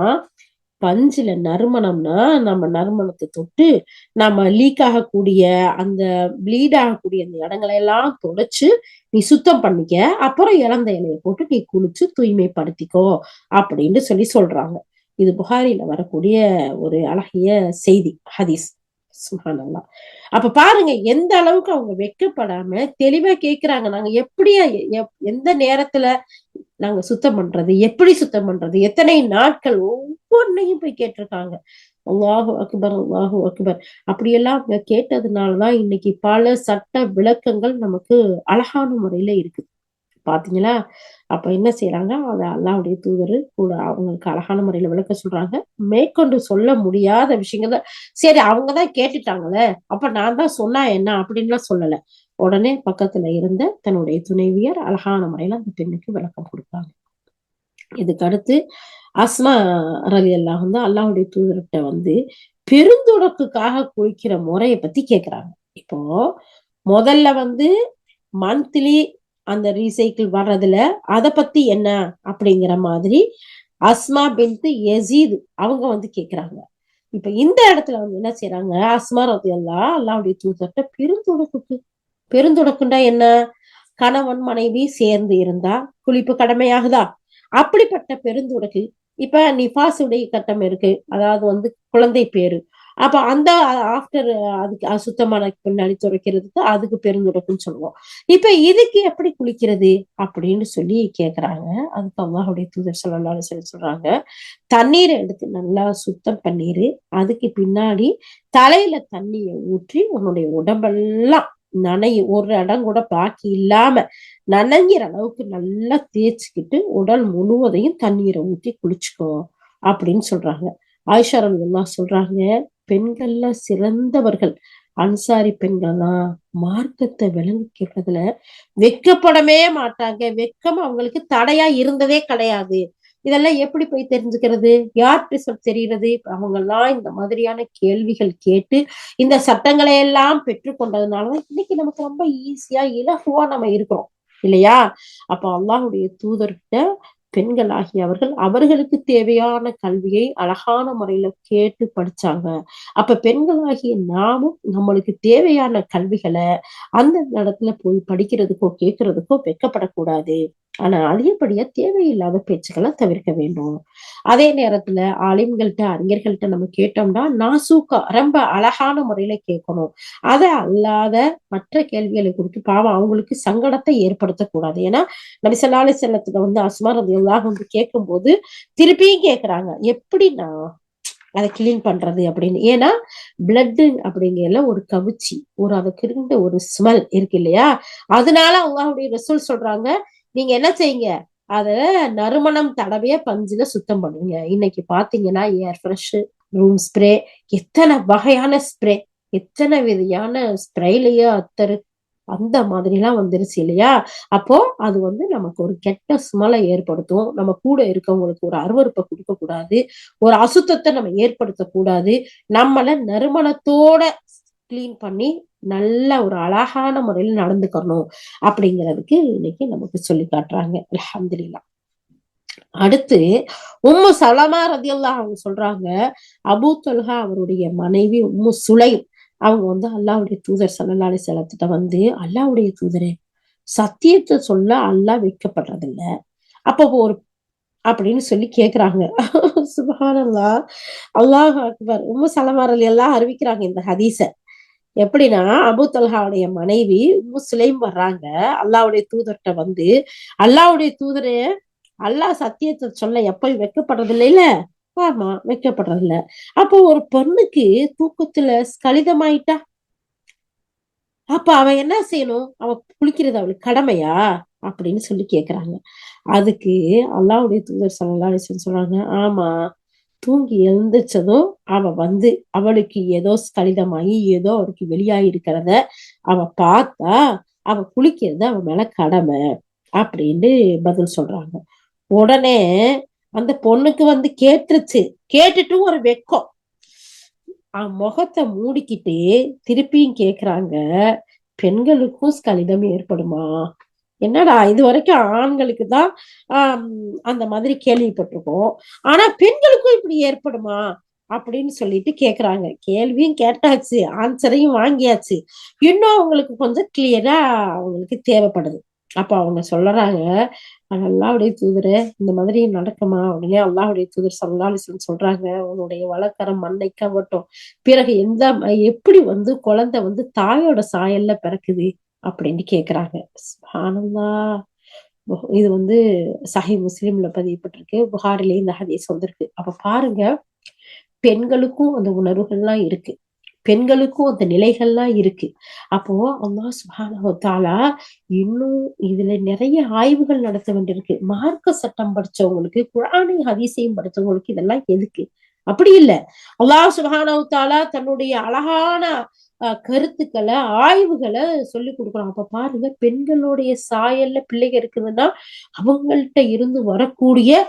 பஞ்சுல நறுமணம்னா நம்ம நறுமணத்தை தொட்டு நம்ம லீக் ஆகக்கூடிய அந்த ப்ளீட் ஆகக்கூடிய அந்த இடங்களை எல்லாம் தொடச்சு நீ சுத்தம் பண்ணிக்க, அப்புறம் இழந்த இலையை போட்டு நீ குளிச்சு தூய்மைப்படுத்திக்கோ அப்படின்னு சொல்றாங்க. இது புகாரில வரக்கூடிய ஒரு அழகிய செய்தி, ஹதீஸ். சுப்ஹானல்லாஹ். அப்ப பாருங்க எந்த அளவுக்கு அவங்க வெட்கப்படாம தெளிவா கேக்குறாங்க, நாங்க எப்படியா எந்த நேரத்துல நாங்க சுத்தம் பண்றது, எப்படி சுத்தம் பண்றது, எத்தனை நாட்கள், ஒவ்வொன்னையும் போய் கேட்டிருக்காங்க. அல்லாஹு அக்பர், அல்லாஹு அக்பர். அப்படியெல்லாம் அவங்க கேட்டதுனாலதான் இன்னைக்கு பல சட்ட விளக்கங்கள் நமக்கு அழகான முறையில இருக்குது. பாத்தீங்களா? அப்ப என்ன செய்யறாங்க, அத அல்லாஹ்வுடைய தூதர் கூட அவங்களுக்கு அழகான முறையில விளக்க சொல்றாங்க. மேற்கொண்டு சொல்ல முடியாத விஷயங்கள் சரி அவங்கதான் கேட்டுட்டாங்களே, அப்ப நான் தான் சொன்னா என்ன அப்படின்லாம் சொல்லல. உடனே பக்கத்துல இருந்த தன்னுடைய துணைவியர் அழகான முறையில அந்த பெண்ணுக்கு விளக்கம் கொடுப்பாங்க. இதுக்கு அடுத்து அஸ்மா ரலியல்லாஹு வந்து அல்லாஹ்வுடைய தூதர்கிட்ட வந்து பெருந்தொடக்குக்காக குளிக்கிற முறையை பத்தி கேக்குறாங்க. இப்போ முதல்ல வந்து மந்த்லி அந்த ரீசைக்கிள் வர்றதுல அத பத்தி என்ன அப்படிங்கிற மாதிரி அஸ்மா பின்த் யசீத் அவங்க வந்து கேக்குறாங்க. இப்ப இந்த இடத்துல வந்து என்ன செய்யறாங்க, அஸ்மா ரலியல்லாஹு அல்லாஹ்வுடைய தூதர்கிட்ட பெருந்தொடக்குக்கு, பெருந்தொடக்குண்டா என்ன, கணவன் மனைவி சேர்ந்து இருந்தா குளிப்பு கடமையாகுதா, அப்படிப்பட்ட பெருந்தொடக்கு. இப்ப நிஃபாஸ் உடைய கட்டம் இருக்கு, அதாவது வந்து குழந்தை பேரு, அப்ப அந்த ஆஃப்டர் அதுக்கு சுத்தமான பின்னாடி துடைக்கிறதுக்கு அதுக்கு பெருந்தொடக்குன்னு சொல்லுவோம். இப்ப இதுக்கு எப்படி குளிக்கிறது அப்படின்னு சொல்லி கேக்குறாங்க. அதுக்கு அல்லாஹ்வுடைய தூதர் ஸல்லல்லாஹு அலைஹி வஸல்லம் சொல்றாங்க, தண்ணீரை எடுத்து நல்லா சுத்தம் பண்ணிரு, அதுக்கு பின்னாடி தலையில தண்ணியை ஊற்றி உன்னுடைய உடம்பெல்லாம் நனையும், ஒரு இடம் கூட பாக்கி இல்லாம நனைஞ்சிற அளவுக்கு நல்லா தேய்ச்சிக்கிட்டு உடல் முழுவதையும் தண்ணீரை ஊற்றி குளிச்சுக்கோ அப்படின்னு சொல்றாங்க. ஆயிஷா ரலியல்லாஹு சொல்றாங்க, பெண்கள்ல சிறந்தவர்கள் அன்சாரி பெண்கள் தான், மார்க்கத்தை விளங்கிக்கிறதுல வெட்கப்படவே மாட்டாங்க, வெட்கம் அவங்களுக்கு தடையா இருந்ததே கிடையாது. இதெல்லாம் எப்படி போய் தெரிஞ்சுக்கிறது, யார்கிட்ட தெரிகிறது, அவங்க எல்லாம் இந்த மாதிரியான கேள்விகள் கேட்டு இந்த சட்டங்களை எல்லாம் பெற்றுக்கொண்டதுனாலதான் இன்னைக்கு நமக்கு ரொம்ப ஈஸியா இலகுவா நம்ம இருக்கிறோம் இல்லையா. அப்ப அல்லாஹ்வுடைய தூதர்கிட்ட பெண்கள் ஆகியவர்கள் அவர்களுக்கு தேவையான கல்வியை அழகான முறையில கேட்டு படிச்சாங்க. அப்ப பெண்கள் ஆகிய நாமும் நம்மளுக்கு தேவையான கல்விகளை அந்த இடத்துல போய் படிக்கிறதுக்கோ கேட்கறதுக்கோ வெட்கப்படக்கூடாது. ஆனா அதிகப்படியா தேவையில்லாத பேச்சுக்களை தவிர்க்க வேண்டும். அதே நேரத்துல ஆலிம்கள்ட்ட அறிஞர்கள்ட்ட நம்ம கேட்டோம்னா நாசூக்கா ரொம்ப அழகான முறையில கேட்கணும். அத அல்லாத மற்ற கேள்விகளை குறித்து பாவம் அவங்களுக்கு சங்கடத்தை ஏற்படுத்தக்கூடாது. ஏன்னா நபி ஸல்லல்லாஹு அலைஹி வஸல்லத்துக்கு வந்து அஸ்மா ரலியல்லாஹு வந்து கேட்கும்போது திருப்பியும் கேக்குறாங்க, எப்படின்னா அதை கிளீன் பண்றது அப்படின்னு. ஏன்னா பிளட் அப்படிங்கல ஒரு கவிச்சி, ஒரு அதுக்கு இருந்த ஒரு ஸ்மெல் இருக்கு இல்லையா. அதனால அல்லாஹ்வுடைய ரசூல் சொல்றாங்க, நீங்க என்ன செய்யுங்க, அத நறுமணம் தடவைய பஞ்சுல சுத்தம் பண்ணுங்க. இன்னைக்கு பாத்தீங்கன்னா ஏர் ஃப்ரெஷ், ரூம் ஸ்ப்ரே, எத்தனை வகையான ஸ்ப்ரே, எத்தனை விதையான ஸ்ப்ரேலயே அத்தரு அந்த மாதிரி எல்லாம் வந்துருச்சு இல்லையா. அப்போ அது வந்து நமக்கு ஒரு கெட்ட ஸ்மெல்லை ஏற்படுத்தும். நம்ம கூட இருக்கவங்களுக்கு ஒரு அருவருப்பை கொடுக்க கூடாது, ஒரு அசுத்தத்தை நம்ம ஏற்படுத்தக்கூடாது. நம்மள நறுமணத்தோட கிளீன் பண்ணி நல்ல ஒரு அழகான முறையில நடந்துக்கணும் அப்படிங்கிறதுக்கு இன்னைக்கு நமக்கு சொல்லி காட்டுறாங்க. அல்ஹம்துலில்லாஹ். அடுத்து உம்மு சலமா ரதியல்லாஹு அவங்க சொல்றாங்க, அபூ தல்ஹா அவருடைய மனைவி உம்மு சுலைம் அவங்க வந்து அல்லாஹ்வுடைய தூதர் ஸல்லல்லாஹு அலைஹி வஸல்லத்திட்ட வந்து, அல்லாஹ்வுடைய தூதரே, சத்தியத்தை சொல்ல அல்லாஹ் வைக்கப்படுறதில்ல, அப்போ ஒரு அப்படின்னு சொல்லி கேக்குறாங்க. சுப்ஹானல்லாஹ். அல்லாஹ் அக்பர். உம்மு சலமா ரலியல்லாஹு அறிவிக்கிறாங்க இந்த ஹதீஸ. எப்படின்னா அபூ தல்ஹாவுடைய மனைவி உம்மு சுலைம் வர்றாங்க அல்லாஹ்வுடைய தூதர்கிட்ட வந்து, அல்லாஹ்வுடைய தூதரே, அல்லாஹ் சத்தியத்தை சொல்ல எப்பயும் வெட்கப்படுறது இல்லைல்ல. ஆமா, வெட்கப்படுறது இல்ல. அப்போ ஒரு பெண்ணுக்கு தூக்கத்துல ஸ்கலிதமாயிட்டா அப்ப அவ என்ன செய்யணும், அவ குளிக்கிறது அவளுக்கு கடமையா அப்படின்னு சொல்லி கேக்குறாங்க. அதுக்கு அல்லாஹ்வுடைய தூதர் ஸல்லல்லாஹு அலைஹி வஸல்லம் சொல்றாங்க, ஆமா, தூங்கி எழுந்திரிச்சதும் அவ வந்து அவளுக்கு ஏதோ ஸ்கலிதமாயி ஏதோ அவளுக்கு வெளியாகி இருக்கிறத அவ பார்த்தா அவ குளிக்கிறது அவ மேல கடமை அப்படின்னு பதில் சொல்றாங்க. உடனே அந்த பொண்ணுக்கு வந்து கேட்டுருச்சு, கேட்டுட்டும் ஒரு வெட்கம், முகத்தை மூடிக்கிட்டு திருப்பியும் கேக்குறாங்க, பெண்களுக்கும் ஸ்கலிதம் ஏற்படுமா? என்னடா இது வரைக்கும் ஆண்களுக்கு தான் ஆஹ் அந்த மாதிரி கேள்விப்பட்டிருக்கோம், ஆனா பெண்களுக்கும் இப்படி ஏற்படுமா அப்படின்னு சொல்லிட்டு கேக்குறாங்க. கேள்வியும் கேட்டாச்சு, ஆன்சரையும் வாங்கியாச்சு. இன்னும் அவங்களுக்கு கொஞ்சம் கிளியரா அவங்களுக்கு தேவைப்படுது. அப்ப அவங்க சொல்றாங்க, அல்லாஹ்வுடைய தூதரே, இந்த மாதிரி நடக்குமா? உடனே அல்லாஹ்வுடைய தூதர் ஸல்லல்லாஹு அலைஹி வஸல்லம் சொல்றாங்க, உன்னுடைய வலக்கரம் மண்ணை கவ்வட்டும், பிறகு எப்படி வந்து குழந்தை வந்து தாயோட சாயல்ல பிறக்குது அப்படின்னு கேக்குறாங்க. சுப்ஹானல்லாஹ். இது வந்து சஹீஹ் முஸ்லிம்ல பதியப்பட்டிருக்கு, புகாரிலே இந்த ஹதீஸ் வந்திருக்கு. அப்ப பாருங்க, பெண்களுக்கும் அந்த உணர்வுகள்லாம் இருக்கு, பெண்களுக்கும் அந்த நிலைகள்லாம் இருக்கு. அப்போ அல்லாஹ் சுப்ஹானஹு வ தஆலா இன்னும் இதுல நிறைய ஆய்வுகள் நடத்த வேண்டியிருக்கு. மார்க்க சட்டம் படிச்சவங்களுக்கு, குர்ஆனையும் ஹதீஸையும் படிச்சவங்களுக்கு இதெல்லாம் எதுக்கு? அப்படி இல்ல. அல்லாஹ் சுப்ஹானஹு வ தஆலா தன்னுடைய அழகான கருத்துக்களை, ஆய்வுகளை சொல்லி கொடுக்குறான். அப்ப பாருங்க, பெண்களுடைய சாயல்ல பிள்ளைங்க இருக்குதுன்னா அவங்கள்ட்ட இருந்து வரக்கூடிய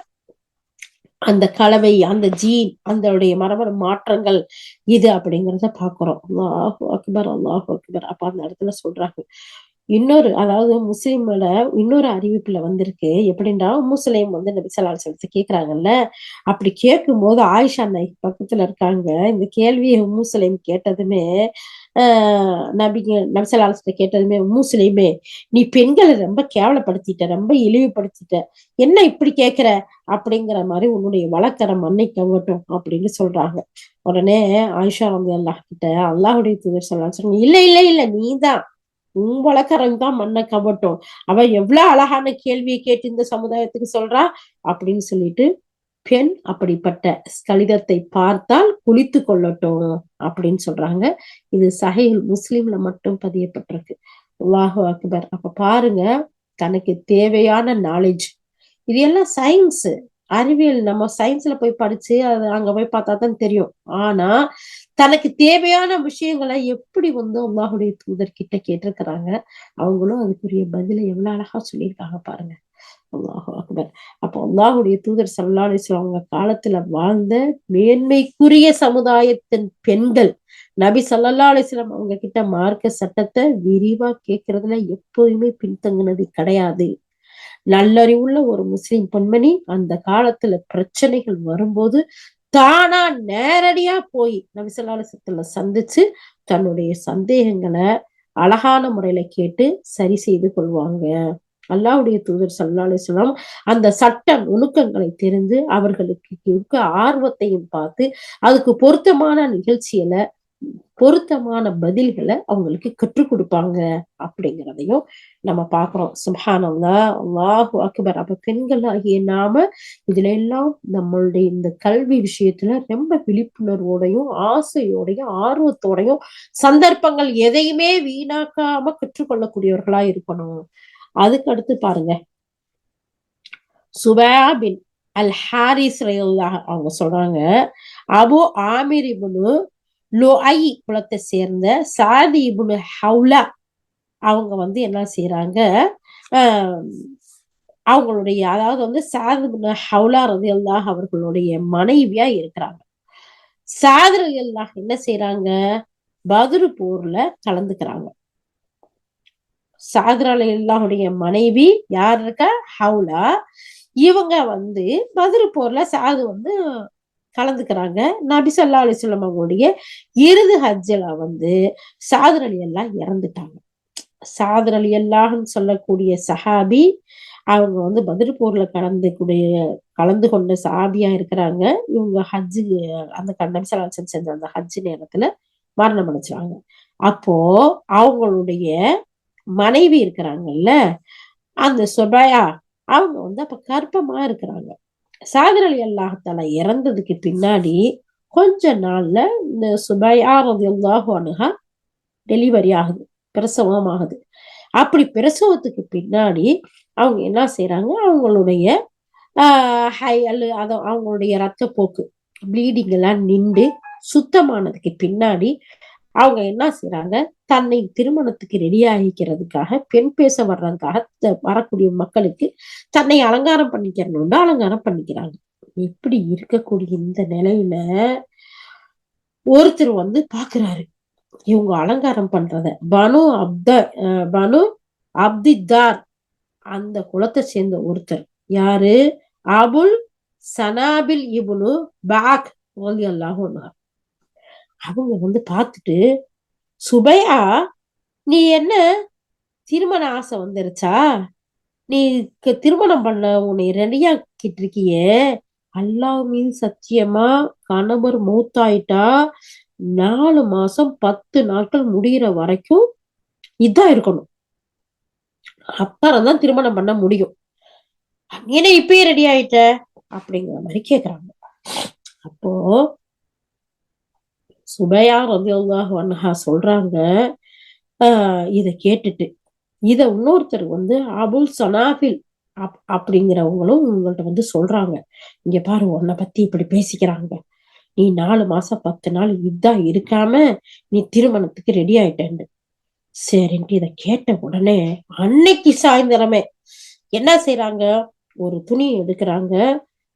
அந்த கலவை, அந்த ஜீன், அதோடைய மரபணு மாற்றங்கள் இது அப்படிங்கிறத பாக்குறோம். அல்லாஹு அக்பர், அல்லாஹு அக்பர். அப்ப அந்த இடத்துல சொல்றாங்க. இன்னொரு, அதாவது முஸ்லிம்ல இன்னொரு அறிவிப்புல வந்திருக்கு. எப்படின்னா, முஸ்லிம் வந்து நபி ஸல்லல்லாஹு அலைஹி வஸல்லம் கேக்குறாங்கல்ல. அப்படி கேட்கும் போது ஆயிஷா நாயகி பக்கத்துல இருக்காங்க. இந்த கேள்வியை முஸ்லிம் கேட்டதுமே நபி ஸல்லல்லாஹு அலைஹி வஸல்லம் கேட்டதுமே, முஸ்லிமே நீ பெண்களை ரொம்ப கேவலப்படுத்திட்ட, ரொம்ப இழிவுபடுத்திட்ட, என்ன இப்படி கேக்குற அப்படிங்கிற மாதிரி உன்னுடைய வழக்கரம் மன்னிக்கவட்டும் அப்படின்னு சொல்றாங்க. உடனே ஆயிஷா வந்து அல்லாஹ் கிட்ட அல்லாஹுடைய தூதர் ஸல்லல்லாஹு அலைஹி வஸல்லம், இல்ல இல்ல இல்ல, நீதான், உன் வழக்கரம் தான் மண்ணை கவட்டும். அவ எவ்வளவு அழகான கேள்வியை கேட்டு இந்த சமுதாயத்துக்கு சொல்றா அப்படின்னு சொல்லிட்டு, பெண் அப்படிப்பட்ட ஸ்கலிதத்தை பார்த்தால் குளித்து கொள்ளட்டும் அப்படின்னு சொல்றாங்க. இது சஹீஹ் முஸ்லிம்ல மட்டும் பதியப்பட்டிருக்கு. அல்லாஹு அக்பர். அப்ப பாருங்க, தனக்கு தேவையான நாலேஜ், இது எல்லாம் சயின்ஸ், அறிவியல். நம்ம சயின்ஸ்ல போய் படிச்சு அது அங்க போய் பார்த்தா தான் தெரியும். ஆனா தனக்கு தேவையான விஷயங்களை எப்படி வந்து அல்லாஹுடைய தூதர் கிட்ட கேட்டிருக்கிறாங்க. அவங்களும் அதுக்குரிய பதிலை எவ்வளவு அழகா சொல்லியிருக்காங்க பாருங்க. அல்லாஹு அக்பர். அப்போ அல்லாஹுடைய தூதர் ஸல்லல்லாஹு அலைஹி வஸல்லம் அவங்க காலத்துல வாழ்ந்த மேன்மைக்குரிய சமுதாயத்தின் பெண்கள் நபி ஸல்லல்லாஹு அலைஹி வஸல்லம் அவங்க கிட்ட மார்க்க சட்டத்தை விரிவா கேட்கறதுல எப்போதுமே பின்தங்கினது கிடையாது. நல்லறிவுள்ள ஒரு முஸ்லிம் பெண்மணி அந்த காலத்துல பிரச்சனைகள் வரும்போது தானா நேரடியா போய் நபி ஸல்லல்லாஹு அலைஹி வஸல்லம் சந்திச்சு தன்னுடைய சந்தேகங்களை அழகான முறையில கேட்டு சரி செய்து கொள்வாங்க. அல்லாஹ்வுடைய தூதர் ஸல்லல்லாஹு அலைஹி வஸல்லம் அந்த சட்ட நுணுக்கங்களை தெரிந்து அவர்களுக்கு இருக்க ஆர்வத்தையும் பார்த்து அதுக்கு பொருத்தமான நிகழ்ச்சியில பொருத்தமான பதில்களை அவங்களுக்கு கற்றுக் கொடுப்பாங்க அப்படிங்கிறதையும் நம்ம பாக்குறோம். சுப்ஹானல்லாஹ், அல்லாஹு அக்பர். அப்ப பெண்கள் ஆகிய நாம இதுல எல்லாம் நம்மளுடைய இந்த கல்வி விஷயத்துல ரொம்ப விழிப்புணர்வோடையும் ஆசையோடையும் ஆர்வத்தோடையும் சந்தர்ப்பங்கள் எதையுமே வீணாக்காம கற்றுக்கொள்ளக்கூடியவர்களா இருக்கணும். அதுக்கு அடுத்து பாருங்க, சுபையா பின் அல் ஹாரிஸ் ரலியல்லாஹு அவங்க சொல்றாங்க, அபு ஆமிர் இப்னு லுஐ குலத்தை சேர்ந்த சாதி இப்னு ஹவுலா அவங்க வந்து என்ன செய்யறாங்க, ஆஹ் அவங்களுடைய, அதாவது வந்து சாத் இப்னு ஹவுலா ரலியல்லாஹு அவர்களுடைய மனைவியா இருக்கிறாங்க. சாத் ரலியல்லாஹு என்ன செய்யறாங்க, பத்ரு போர்ல கலந்துக்கிறாங்க. சாத் ரலியல்லாஹுடைய மனைவி யார் இருக்கா, ஹவுலா. இவங்க வந்து பத்ரு போர்ல சாது வந்து கலந்துக்கிறாங்க. நபி ஸல்லல்லாஹு அலைஹி வஸல்லம் அவங்களுடைய இறுதி ஹஜ்ஜில வந்து சாத் ரலியல்லாஹு இறந்துட்டாங்க. சாத் ரலியல்லாஹுன்னு சொல்லக்கூடிய சஹாபி, அவங்க வந்து பத்ர் போர்ல கலந்து கொண்ட சஹாபியா இருக்கிறாங்க. இவங்க ஹஜ்ஜு, அந்த நபி ஸல்லல்லாஹு அலைஹி வஸல்லம் செஞ்ச அந்த ஹஜ் நேரத்துல மரணம் அடைஞ்சாங்க. அப்போ அவங்களுடைய மனைவி இருக்கிறாங்கல்ல, அந்த சுபையா, அவங்க வந்து அப்ப கர்ப்பமா இருக்கிறாங்க. சாத் ரலியல்லாஹு தஆலா இறந்ததுக்கு பின்னாடி கொஞ்ச நாள்ல இந்த சுபையா ரலியல்லாஹு அன்ஹா டெலிவரி ஆகுது, பிரசவம் ஆகுது. அப்படி பிரசவத்துக்கு பின்னாடி அவங்க என்ன செய்யறாங்க, அவங்களுடைய அவங்களுடைய ரத்தப்போக்கு, ப்ளீடிங் எல்லாம் நின்று சுத்தமானதுக்கு பின்னாடி அவங்க என்ன செய்யறாங்க, தன்னை திருமணத்துக்கு ரெடி ஆகிக்கிறதுக்காக, பெண் பேச வர்றதுக்காக வரக்கூடிய மக்களுக்கு தன்னை அலங்காரம் பண்ணிக்கிறணும்னு அலங்காரம் பண்ணிக்கிறாங்க. இப்படி இருக்கக்கூடிய இந்த நிலையில ஒருத்தர் வந்து பாக்குறாரு இவங்க அலங்காரம் பண்றத. பனு அப்தித்தார் அந்த குலத்தை சேர்ந்த ஒருத்தர். யாரு, அபுல் சனாபில் இப்னு பாக் ரலியல்லாஹு அன்ஹு. அவங்க வந்து பார்த்துட்டு, சுபையா நீ என்ன திருமண ஆசை வந்துருச்சா, நீ திருமணம் பண்ண உன்னை ரெடியாக்கிட்டு இருக்கியே, அல்லாஹ் மீது சத்தியமா கணவர் மூத்தாயிட்டா 4 மாசம் 10 நாட்கள் முடிகிற வரைக்கும் இதான் இருக்கணும், அப்புறம் தான் திருமணம் பண்ண முடியும், ஏன்னா இப்பயே ரெடி ஆயிட்ட அப்படிங்கிற மாதிரி கேக்குறாங்க. அப்போ சுபையா ரலியல்லாஹு அன்ஹா சொல்றாங்க, இத கேட்டுட்டு, இத இன்னொருத்தர் வந்து அபுல் சனாபில் அப்படிங்கிறவங்களும் உங்கள்ட்ட வந்து சொல்றாங்க, இங்க பாரு உன்னை பத்தி இப்படி பேசிக்கிறாங்க, நீ 4 மாசம் 10 நாள் இதான் இருக்காம நீ திருமணத்துக்கு ரெடி ஆயிட்டேன்னு. சரின்ட்டு இத கேட்ட உடனே அன்னைக்கு சாயந்தரமே என்ன செய்யறாங்க, ஒரு துணி எடுக்கிறாங்க,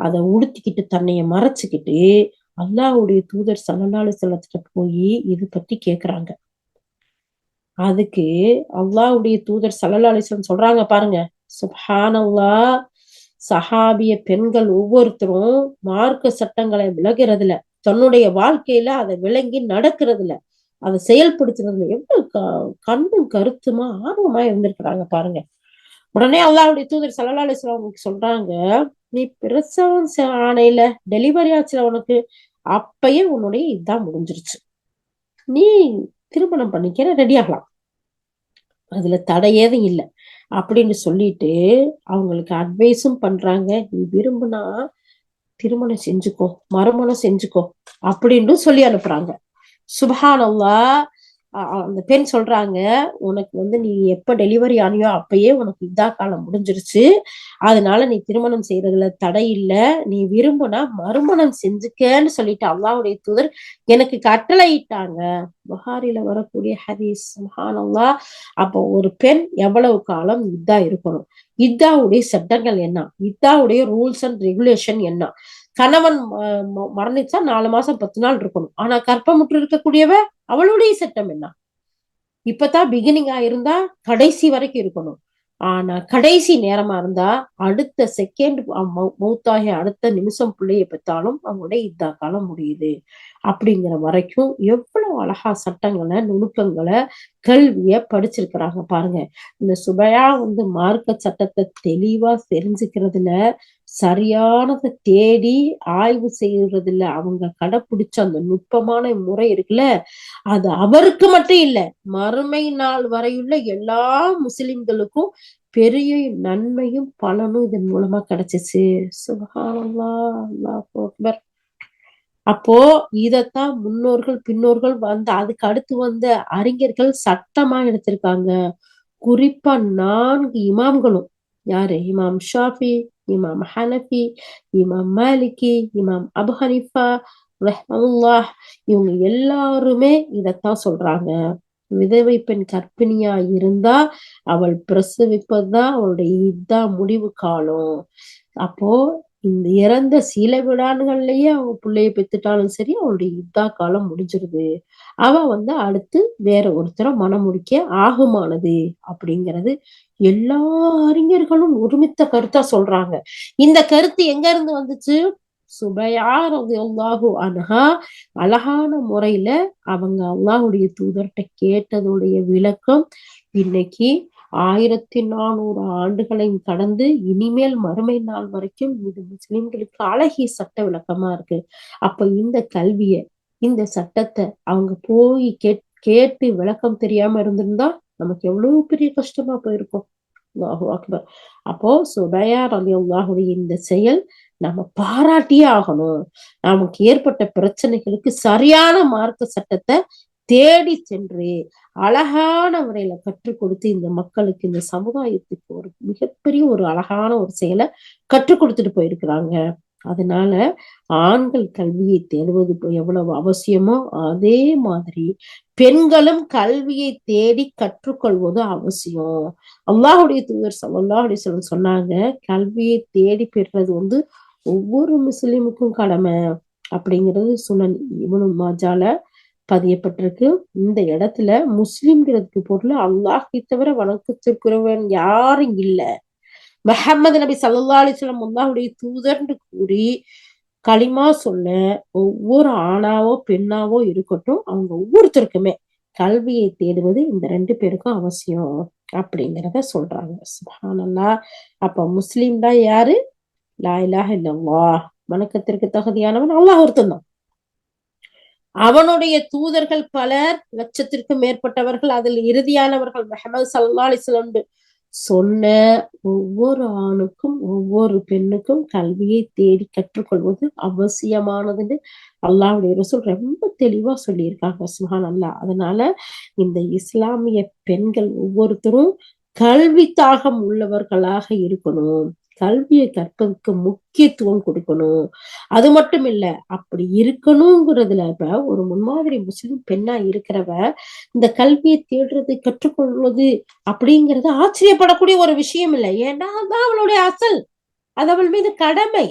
அதை உடுத்திக்கிட்டு தன்னைய மறைச்சுக்கிட்டு அல்லாஹ்வுடைய தூதர் ஸல்லல்லாஹு அலைஹி வஸல்லம் போய் இது பத்தி கேக்குறாங்க. அதுக்கு அல்லாஹ்வுடைய தூதர் ஸல்லல்லாஹு அலைஹி வஸல்லம் சொல்றாங்க பாருங்க, சுப்ஹானல்லாஹ், சஹாபிய பெண்கள் ஒவ்வொருத்தரும் மார்க்க சட்டங்களை விலகிறதுல, தன்னுடைய வாழ்க்கையில அதை விளங்கி நடக்கிறதுல, அதை செயல்படுத்துறதுல எவ்வளவு கண்ணும் கருத்துமா ஆர்வமா இருந்திருக்கிறாங்க பாருங்க. உடனே அல்லாஹ்வுடைய தூதர் ஸல்லல்லாஹு அலைஹி வஸல்லம் சொல்றாங்க, நீ பிரசவம் ஆணையில டெலிவரி ஆச்சுல உனக்கு, அப்பயே உன்னுடைய இதுதான் முடிஞ்சிருச்சு, நீ திருமணம் பண்ணிக்கிற, ரெடி ஆகலாம், அதுல தடையேதும் இல்லை அப்படின்னு சொல்லிட்டு அவங்களுக்கு அட்வைஸும் பண்றாங்க. நீ விரும்புனா திருமணம் செஞ்சுக்கோ, மறுமணம் செஞ்சுக்கோ அப்படின்னு சொல்லி அனுப்புறாங்க. சுப்ஹானல்லாஹ். அந்த பெண் சொல்றாங்க, உனக்கு நீ எப்ப டெலிவரி ஆனியோ அப்பயே உனக்கு இதா காலம் முடிஞ்சிருச்சு, அதனால நீ திருமணம் செய்யறதுல தடை இல்ல, நீ விரும்புனா மறுமணம் செஞ்சுக்கன்னு சொல்லிட்டு அல்லாஹ்வுடைய தூதர் எனக்கு கட்டளையிட்டாங்க. புகாரில வரக்கூடிய ஹதீஸ். சுப்ஹானல்லாஹ். அப்போ ஒரு பெண் எவ்வளவு காலம் இதா இருக்கணும், இத்தாவுடைய சட்டங்கள் என்ன, இத்தாவுடைய ரூல்ஸ் அண்ட் ரெகுலேஷன் என்ன, கணவன் மரணிச்சா 4 மாசம் 10 நாள் இருக்கணும், ஆனா கற்பமுற்று இருக்கக்கூடியவ அவளுடைய சட்டம் என்ன, இப்பதான் பிகினிங்கா இருந்தா கடைசி வரைக்கும் இருக்கணும், ஆனா கடைசி நேரமா இருந்தா அடுத்த செகண்ட் மௌத்தாகி அடுத்த நிமிஷம் பிள்ளைய பெற்றாலும் அவங்களுடைய இதா காலம் முடியுது அப்படிங்கிற வரைக்கும் எவ்வளவு அழகா சட்டங்களை, நுணுக்கங்களை, கல்விய படிச்சிருக்கிறாங்க பாருங்க. இந்த சுபையா மார்க்க சட்டத்தை தெளிவா தெரிஞ்சுக்கிறதுல, சரியானதை தேடி ஆய்வு செய்யறதுல அவங்க கடைப்பிடிச்ச அந்த நுட்பமான முறை இருக்குல்ல, அது அவருக்கு மட்டும் இல்ல, மறுமை நாள் வரையுள்ள எல்லா முஸ்லிம்களுக்கும் பெரிய நன்மையும் பலனும் இதன் மூலமா கிடைச்சிச்சு. சுப்ஹானல்லாஹ், அல்லாஹு அக்பர். அப்போ இதத்தான் முன்னோர்கள் பின்னோர்கள் அதுக்கு அடுத்து வந்த அறிஞர்கள் சட்டமா எடுத்திருக்காங்க. குறிப்பா 4 இமாம்களும், யாரு, இமாம் ஷாஃபி, இமாம் ஹனஃபி, இமாம் மாலிகி, இமாம் அபு ஹனீஃபா ரஹ்மத்துல்லாஹ், இவங்க எல்லாருமே இதத்தான் சொல்றாங்க. விதவை பெண் கர்ப்பிணியா இருந்தா அவள் பிரசவிப்பதுதான் அவளுடைய இதுதான் முடிவு காலம். அப்போ இந்த இறந்த சில விடாண்டுகள்லயே அவங்க பிள்ளைய பெத்துட்டாலும் சரி, அவளுடைய இதா காலம் முடிஞ்சிருது, அவ அடுத்து வேற ஒருத்தரை மனம் முடிக்க ஆகுமானது அப்படிங்கிறது எல்லா அறிஞர்களும் ஒருமித்த கருத்தா சொல்றாங்க. இந்த கருத்து எங்க இருந்து வந்துச்சு? சுபையா ரலியல்லாஹு அன்ஹா அழகான முறையில அவங்க அல்லாஹ்வுடைய தூதர்கிட்ட கேட்டதுடைய விளக்கம் இன்னைக்கு 1400 ஆண்டுகளையும் கடந்து இனிமேல் மறுமை நாள் வரைக்கும் இது முஸ்லிம்களுக்கு அழகிய சட்ட விளக்கமா இருக்கு. அப்ப இந்த கல்விய, இந்த சட்டத்தை அவங்க போய் கேட்டு விளக்கம் தெரியாம இருந்திருந்தா நமக்கு எவ்வளவு பெரிய கஷ்டமா போயிருக்கும். அல்லாஹு அக்பர். அப்போ சுபையா ரலியல்லாஹுடைய இந்த செயல் நம்ம பாராட்டியே ஆகணும். நமக்கு ஏற்பட்ட பிரச்சனைகளுக்கு சரியான மார்க்க சட்டத்தை தேடி சென்று அழகான முறையில கற்றுக் கொடுத்து இந்த மக்களுக்கு, இந்த சமுதாயத்துக்கு ஒரு மிகப்பெரிய ஒரு அழகான ஒரு செயலை கற்றுக் கொடுத்துட்டு போயிருக்கிறாங்க. அதனால ஆண்கள் கல்வியை தேடுவது எவ்வளவு அவசியமோ அதே மாதிரி பெண்களும் கல்வியை தேடி கற்றுக்கொள்வது அவசியம். அல்லாஹ்வுடைய தூதர் ஸல்லல்லாஹு அலைஹி வஸல்லம் சொன்னாங்க, கல்வியை தேடி பெறுறது ஒவ்வொரு முஸ்லிமுக்கும் கடமை அப்படிங்கிறது சுனன் இப்னு மாஜால பதியப்பட்டிருக்கு. இந்த இடத்துல முஸ்லிம்ங்கிறதுக்கு பொருள் அல்லாஹ்வை தவிர வணக்கத்திற்குரியவன் யாரும் இல்ல, முஹம்மது நபி ஸல்லல்லாஹு அலைஹி வஸல்லம் அல்லாஹ்வுடைய தூதர்னு கூறி களிமா சொல்ல ஒவ்வொரு ஆணாவோ பெண்ணாவோ இருக்கட்டும், அவங்க ஒவ்வொருத்தருக்குமே கல்வியை தேடுவது இந்த 2 பேருக்கும் அவசியம் அப்படிங்கிறத சொல்றாங்க. சுப்ஹானல்லாஹ். அப்ப முஸ்லிம் தான் யாரு? லா இலாஹ இல்லல்லாஹ், வணக்கத்திற்கு தகுதியானவன் அல்லாஹ் ஒருத்தன் தான். அவனுடைய தூதர்கள் பலர், லட்சத்திற்கும் மேற்பட்டவர்கள், அதில் இறுதியானவர்கள் முஹம்மது ஸல்லல்லாஹு அலைஹி வஸல்லம் சொன்ன ஒவ்வொரு ஆணுக்கும் ஒவ்வொரு பெண்ணுக்கும் கல்வியை தேடி கற்றுக்கொள்வது அவசியமானதுன்னு அல்லாஹ்வுடைய ரசூல் ரொம்ப தெளிவா சொல்லியிருக்காங்க. சுப்ஹானல்லாஹ். அதனால இந்த இஸ்லாமிய பெண்கள் ஒவ்வொருத்தரும் கல்வி தாகம் உள்ளவர்களாக இருக்கணும், கல்வியை கற்பதற்கு முக்கியத்துவம் கொடுக்கணும். அது மட்டும் இல்ல, அப்படி இருக்கணுங்கிறதுல இப்ப ஒரு முன்மாதிரி முஸ்லிம் பெண்ணா இருக்கிறவ இந்த கல்வியை தேடுறது, கற்றுக்கொள்வது அப்படிங்கிறது ஆச்சரியப்படக்கூடிய ஒரு விஷயம் இல்லை. ஏன்னா அதான் அவளுடைய அசல், அது அவள் மீது கடமை.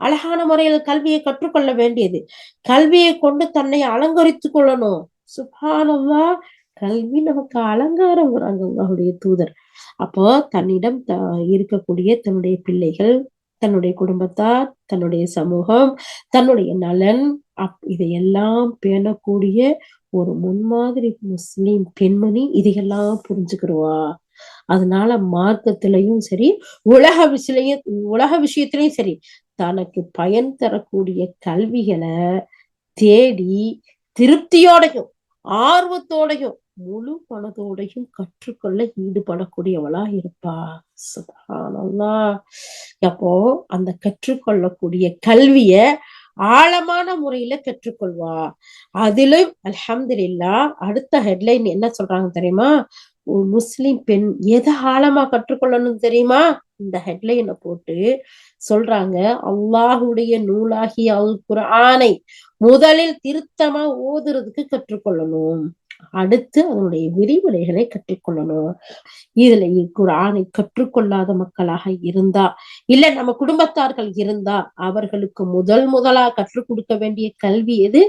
அழகான முறையில் கல்வியை கற்றுக்கொள்ள வேண்டியது. கல்வியை கொண்டு தன்னை அலங்கரித்துக் கொள்ளணும். சுப்ஹானல்லாஹ், கல்வி நமக்கு அலங்காரம்ங்கிறாங்க அல்லாஹ்வுடைய தூதர். அப்போ தன்னிடம் இருக்கக்கூடிய தன்னுடைய பிள்ளைகள், தன்னுடைய குடும்பத்தார், தன்னுடைய சமூகம், தன்னுடைய நலன், இதையெல்லாம் பேணக்கூடிய ஒரு முன்மாதிரி முஸ்லிம் பெண்மணி இதையெல்லாம் புரிஞ்சுக்கிடுவா. அதனால மார்க்கத்திலையும் சரி, உலக விஷயத்திலையும் சரி, தனக்கு பயன் தரக்கூடிய கல்விகளை தேடி திருப்தியோடையும் ஆர்வத்தோடையும் முழு மனதோடையும் கற்றுக்கொள்ள ஈடுபடக்கூடியவளா இருப்பா. சுப்ஹானல்லாஹ். அப்போ அந்த கற்றுக்கொள்ளக்கூடிய கல்விய ஆழமான முறையில கற்றுக்கொள்வா. அதிலும் அல்ஹம்துலில்லாஹ் அடுத்த ஹெட்லைன் என்ன சொல்றாங்க தெரியுமா? முஸ்லிம் பெண் எதை ஆழமா கற்றுக்கொள்ளணும் தெரியுமா? இந்த ஹெட்லைனை போட்டு சொல்றாங்க, அல்லாஹுடைய நூலாகிய அல் குர்ஆனை முதலில் திருத்தமா ஓதுறதுக்கு கற்றுக்கொள்ளணும். அடுத்து அதனுடைய விரிவுரைகளை கற்றுக்கொள்ளணும். இதுல குர்ஆனை கற்றுக்கொள்ளாத மக்களாக இருந்தா, இல்ல நம்ம குடும்பத்தார்கள் இருந்தா, அவர்களுக்கு முதலா கற்றுக் கொடுக்க வேண்டிய கல்வி எது?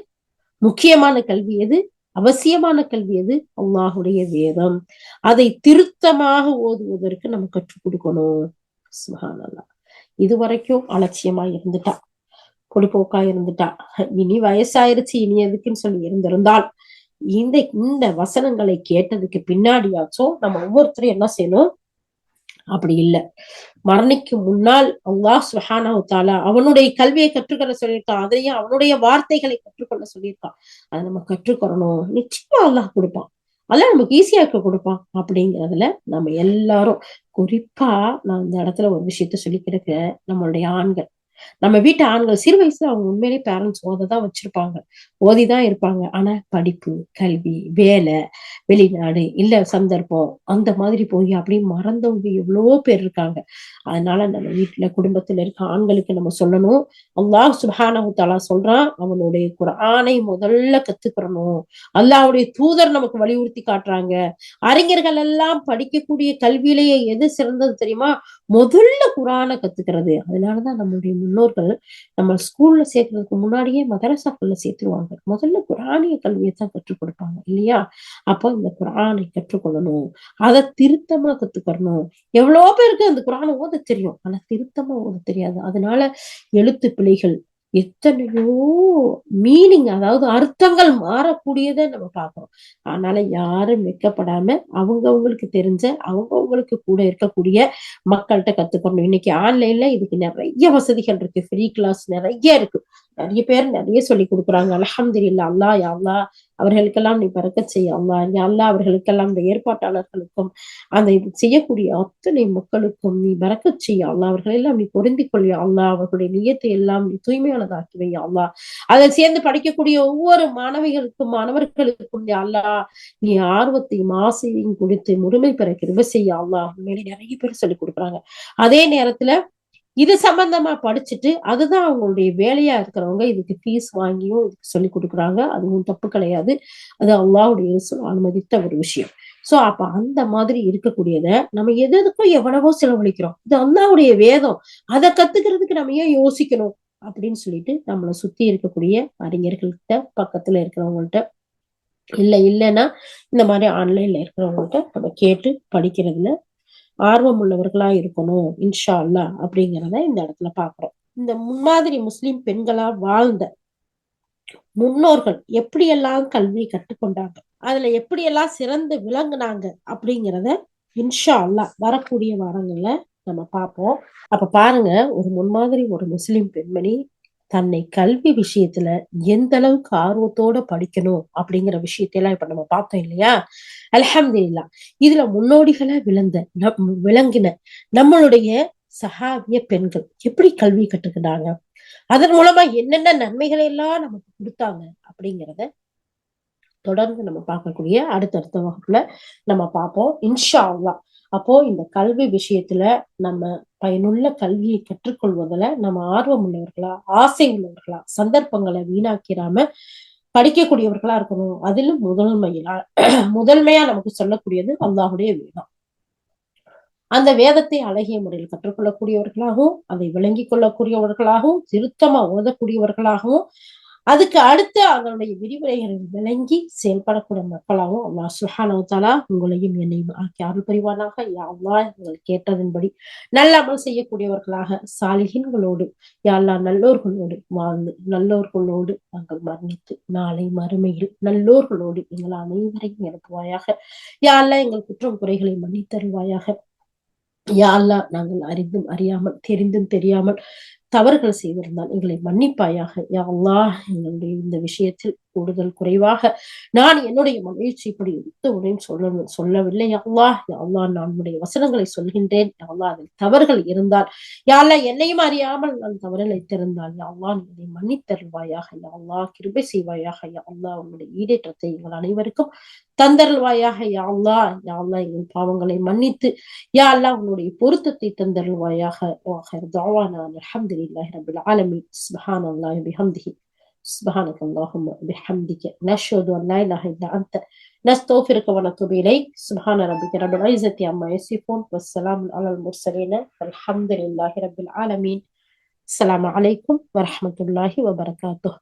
முக்கியமான கல்வி எது? அவசியமான கல்வி எது? அல்லாஹுடைய வேதம். அதை திருத்தமாக ஓதுவதற்கு நம்ம கற்றுக் கொடுக்கணும். சுப்ஹானல்லாஹ். இதுவரைக்கும் அலட்சியமா இருந்துட்டா, பொடுப்போக்கா இருந்துட்டா, இனி வயசாயிருச்சு இனி எதுக்குன்னு சொல்லி இருந்திருந்தால், இந்த இந்த வசனங்களை கேட்டதுக்கு பின்னாடியாச்சும் நம்ம ஒவ்வொருத்தரும் என்ன செய்யணும்? அப்படி இல்லை, மரணிக்கும் முன்னால் அல்லாஹ் சுப்ஹானஹு தஆலா அவனுடைய கல்வியை கற்றுக்கொள்ள சொல்லியிருக்கான். அதையும் அவனுடைய வார்த்தைகளை கற்றுக்கொள்ள சொல்லியிருக்கான். அதை நம்ம கற்றுக்கொள்ளணும். நிச்சயமா அல்லாஹ் கொடுப்பான். அதெல்லாம் நமக்கு ஈஸியா இருக்க கொடுப்பான். அப்படிங்கிறதுல நம்ம எல்லாரும், குறிப்பா நான் இந்த இடத்துல ஒரு விஷயத்த சொல்லி கிடக்கிறேன். நம்மளுடைய ஆண்கள், நம்ம வீட்டு ஆண்கள் சிறு வயசுல அவங்க உண்மையிலேயே பேரண்ட்ஸ் ஓததான் வச்சிருப்பாங்க, ஓதிதான் இருப்பாங்க. ஆனா படிப்பு, கல்வி, வேலை, வெளிநாடு, இல்ல சந்தர்ப்பம், அந்த மாதிரி போய் அப்படியே மறந்தவங்க எவ்வளவோ பேர் இருக்காங்க. அதனால நம்ம வீட்டுல குடும்பத்துல இருக்க ஆண்களுக்கு நம்ம சொல்லணும், அல்லாஹ் சுப்ஹானஹு தஆலா சொல்றான், அவனுடைய குர்ஆனை முதல்ல கத்துக்கிறணும். அல்லாஹ்வுடைய தூதர் நமக்கு வலியுறுத்தி காட்டுறாங்க. அறிஞர்கள் எல்லாம் படிக்கக்கூடிய கல்வியிலேயே எது சிறந்தது தெரியுமா? முதல்ல குர்ஆனை கத்துக்கிறது. அதனாலதான் நம்மளுடைய முன்னோர்கள் நம்ம ஸ்கூல்ல சேர்க்கறதுக்கு முன்னாடியே மதரசாக்கள்ல சேர்த்துருவாங்க. முதல்ல குர்ஆனிய கல்வியை தான் கற்றுக் கொடுப்பாங்க இல்லையா? அப்போ இந்த குர்ஆனை கற்றுக்கொள்ளணும், அதை திருத்தமா கத்துக்கணும். எவ்வளவோ பேருக்கு அந்த குர்ஆனை ஓத தெரியும், ஆனா திருத்தமா ஓத தெரியாது. அதனால எழுத்து பிழைகள், எத்தனையோ மீனிங், அதாவது அர்த்தங்கள் மாறக்கூடியதை நம்ம பார்க்கிறோம். அதனால யாரும் வெட்கப்படாம அவங்கவங்களுக்கு தெரிஞ்ச, அவங்கவங்களுக்கு கூட இருக்கக்கூடிய மக்கள்கிட்ட கத்துக்கணும். இன்னைக்கு ஆன்லைன்ல இதுக்கு நிறைய வசதிகள் இருக்கு, ஃப்ரீ கிளாஸ் நிறைய இருக்கு. நிறைய பேர் நிறைய சொல்லி கொடுக்குறாங்க. அல்ஹம்துலில்லாஹ். அல்லாஹ் யா அல்லாஹ் அவர்களுக்கெல்லாம் நீ பரக்கத் செய்ய அல்லாஹ். யா அல்லாஹ் அவர்களுக்கெல்லாம், இந்த ஏற்பாட்டாளர்களுக்கும் அந்த இது செய்யக்கூடிய அத்தனை மக்களுக்கும் நீ பரக்கத் செய்ய அல்லாஹ். அவர்கள் எல்லாம் நீ பொருந்திக் கொள்ளிய அல்லாஹ். அவர்களுடைய நியத்தை எல்லாம் நீ தூய்மையானதாக்கி வை அல்லாஹ். அதை சேர்ந்து படிக்கக்கூடிய ஒவ்வொரு மாணவிகளுக்கும் மாணவர்களுக்கும் யா அல்லாஹ் நீ ஆர்வத்தையும் ஆசையையும் கொடுத்து முழுமை பெற கிருபை செய்ய அல்லாஹ். உண்மையிலே நிறைய பேர் சொல்லி கொடுக்குறாங்க. அதே நேரத்துல இது சம்பந்தமா படிச்சுட்டு அதுதான் அவங்களுடைய வேலையா இருக்கிறவங்க இதுக்கு ஃபீஸ் வாங்கியும் இதுக்கு சொல்லி கொடுக்குறாங்க. அதுவும் தப்பு கிடையாது. அது அல்லாஹ்வுடைய ரசூல் அனுமதித்த ஒரு விஷயம். சோ அப்ப அந்த மாதிரி இருக்கக்கூடியத நம்ம எதுக்கும் எவ்வளவோ செலவழிக்கிறோம். இது அல்லாஹ்வுடைய வேதம், அதை கத்துக்கிறதுக்கு நம்ம ஏன் யோசிக்கணும் அப்படின்னு சொல்லிட்டு நம்மளை சுத்தி இருக்கக்கூடிய அறிஞர்கள்கிட்ட, பக்கத்துல இருக்கிறவங்கள்ட்ட, இல்லைன்னா இந்த மாதிரி ஆன்லைன்ல இருக்கிறவங்கள்ட்ட நம்ம கேட்டு படிக்கிறதுல ஆர்வம் உள்ளவர்களா இருக்கணும் இன்ஷா அல்லாஹ் அப்படிங்கிறத இந்த இடத்துல பாக்குறோம். இந்த முன்மாதிரி முஸ்லிம் பெண்களா வாழ்ந்த முன்னோர்கள் எப்படியெல்லாம் கல்வி கற்றுக்கொண்டாங்க, அதுல எப்படியெல்லாம் சிறந்து விளங்குனாங்க அப்படிங்கிறத இன்ஷா அல்லாஹ் வரக்கூடிய வாரங்கள்ல நம்ம பார்ப்போம். அப்ப பாருங்க, ஒரு முன்மாதிரி ஒரு முஸ்லிம் பெண்மணி தன்னை கல்வி விஷயத்துல எந்த அளவுக்கு ஆர்வத்தோட படிக்கணும் அப்படிங்கிற விஷயத்தையெல்லாம் இப்ப நம்ம பார்த்தோம் இல்லையா? அல்ஹம்துலில்லாஹ். இதுல முன்னோடிகளா விளங்கின நம்மளுடைய சஹாபிய பெண்கள் எப்படி கல்வி கற்றுக்கிட்டாங்க, அதன் மூலமா என்னென்ன நன்மைகளை எல்லாம் நமக்கு கொடுத்தாங்க அப்படிங்கிறத தொடர்ந்து நம்ம பார்க்கக்கூடிய அடுத்தடுத்த வகுப்புல நம்ம பார்ப்போம் இன்ஷா அல்லாஹ். அப்போ இந்த கல்வி விஷயத்துல நம்ம பயனுள்ள கல்வியை கற்றுக்கொள்வதில் நம்ம ஆர்வம் உள்ளவர்களா, ஆசை உள்ளவர்களா, சந்தர்ப்பங்களை வீணாக்கிராம படிக்கக்கூடியவர்களா இருக்கணும். அதிலும் முதன்மையா நமக்கு சொல்லக்கூடியது அல்லாஹுடைய வேதம். அந்த வேதத்தை அழகிய முறையில் கற்றுக்கொள்ளக்கூடியவர்களாகவும் அதை விளங்கிக் கொள்ளக்கூடியவர்களாகவும் திருத்தமா ஓதக்கூடியவர்களாகவும் அதுக்கு அடுத்து அதனுடைய விரிவுரைகளை விளங்கி செயல்படக்கூடிய மக்களாகவும் அல்லாஹ் சுப்ஹானஹு வ தஆலா உங்களையும் என்னையும் ஆக்கி அருள் புரிவானாக. யா அல்லாஹ் நீங்கள் கேட்டதன்படி நல்ல அமல் செய்யக்கூடியவர்களாக சாலிஹீன்களோடு யா அல்லாஹ் நல்லோர்களோடு வாழ்ந்து நல்லோர்களோடு நாங்கள் மரணித்து நாளை மறுமையில் நல்லோர்களோடு எங்கள் அனைவரையும் எழுப்புவாயாக. யா அல்லாஹ் எங்கள் குற்றம் குறைகளை மன்னித்தருள்வாயாக. யா அல்லாஹ் நாங்கள் அறிந்தும் அறியாமல் தெரிந்தும் தெரியாமல் தவறுகள் செய்திருந்தால் எங்களை மன்னிப்பாயாக. யா அல்லாஹ் எங்களுடைய இந்த விஷயத்தில் கூடுதல் குறைவாக நான் என்னுடைய முயற்சிப்படி உடையும் சொல்லவில்லை. யா அல்லாஹ் யா அல்லாஹ் நான் உன்னுடைய வசனங்களை சொல்கின்றேன். யா அல்லாஹ் அதில் தவறுகள் இருந்தால் யா அல்லாஹ் என்னையும் அறியாமல் நான் தவறிழைத்திருந்தால் யா அல்லாஹ் நீ என்னை மன்னித்தருள்வாயாக. யா அல்லாஹ் கிருபை செய்வாயாக. யா அல்லாஹ் உன்னுடைய ஈடேற்றத்தை எங்கள் அனைவருக்கும் தந்தருள்வாயாக. யா அல்லாஹ் யா அல்லாஹ் எங்கள் பாவங்களை மன்னித்து யா அல்லாஹ் உன்னுடைய பொருத்தத்தை தந்தருள்வாயாக. அல்ஹம்துலில்லாஹி ரப்பில் ஆலமீன். சுப்ஹானல்லாஹி பிஹம்திஹி سبحانك اللهم وبحمدك نشهد أن لا إله إلا أنت نستغفرك ونتوب إليك. سبحان ربك رب العزة عما يصفون والسلام على المرسلين والحمد لله رب العالمين. السلام عليكم ورحمة الله وبركاته.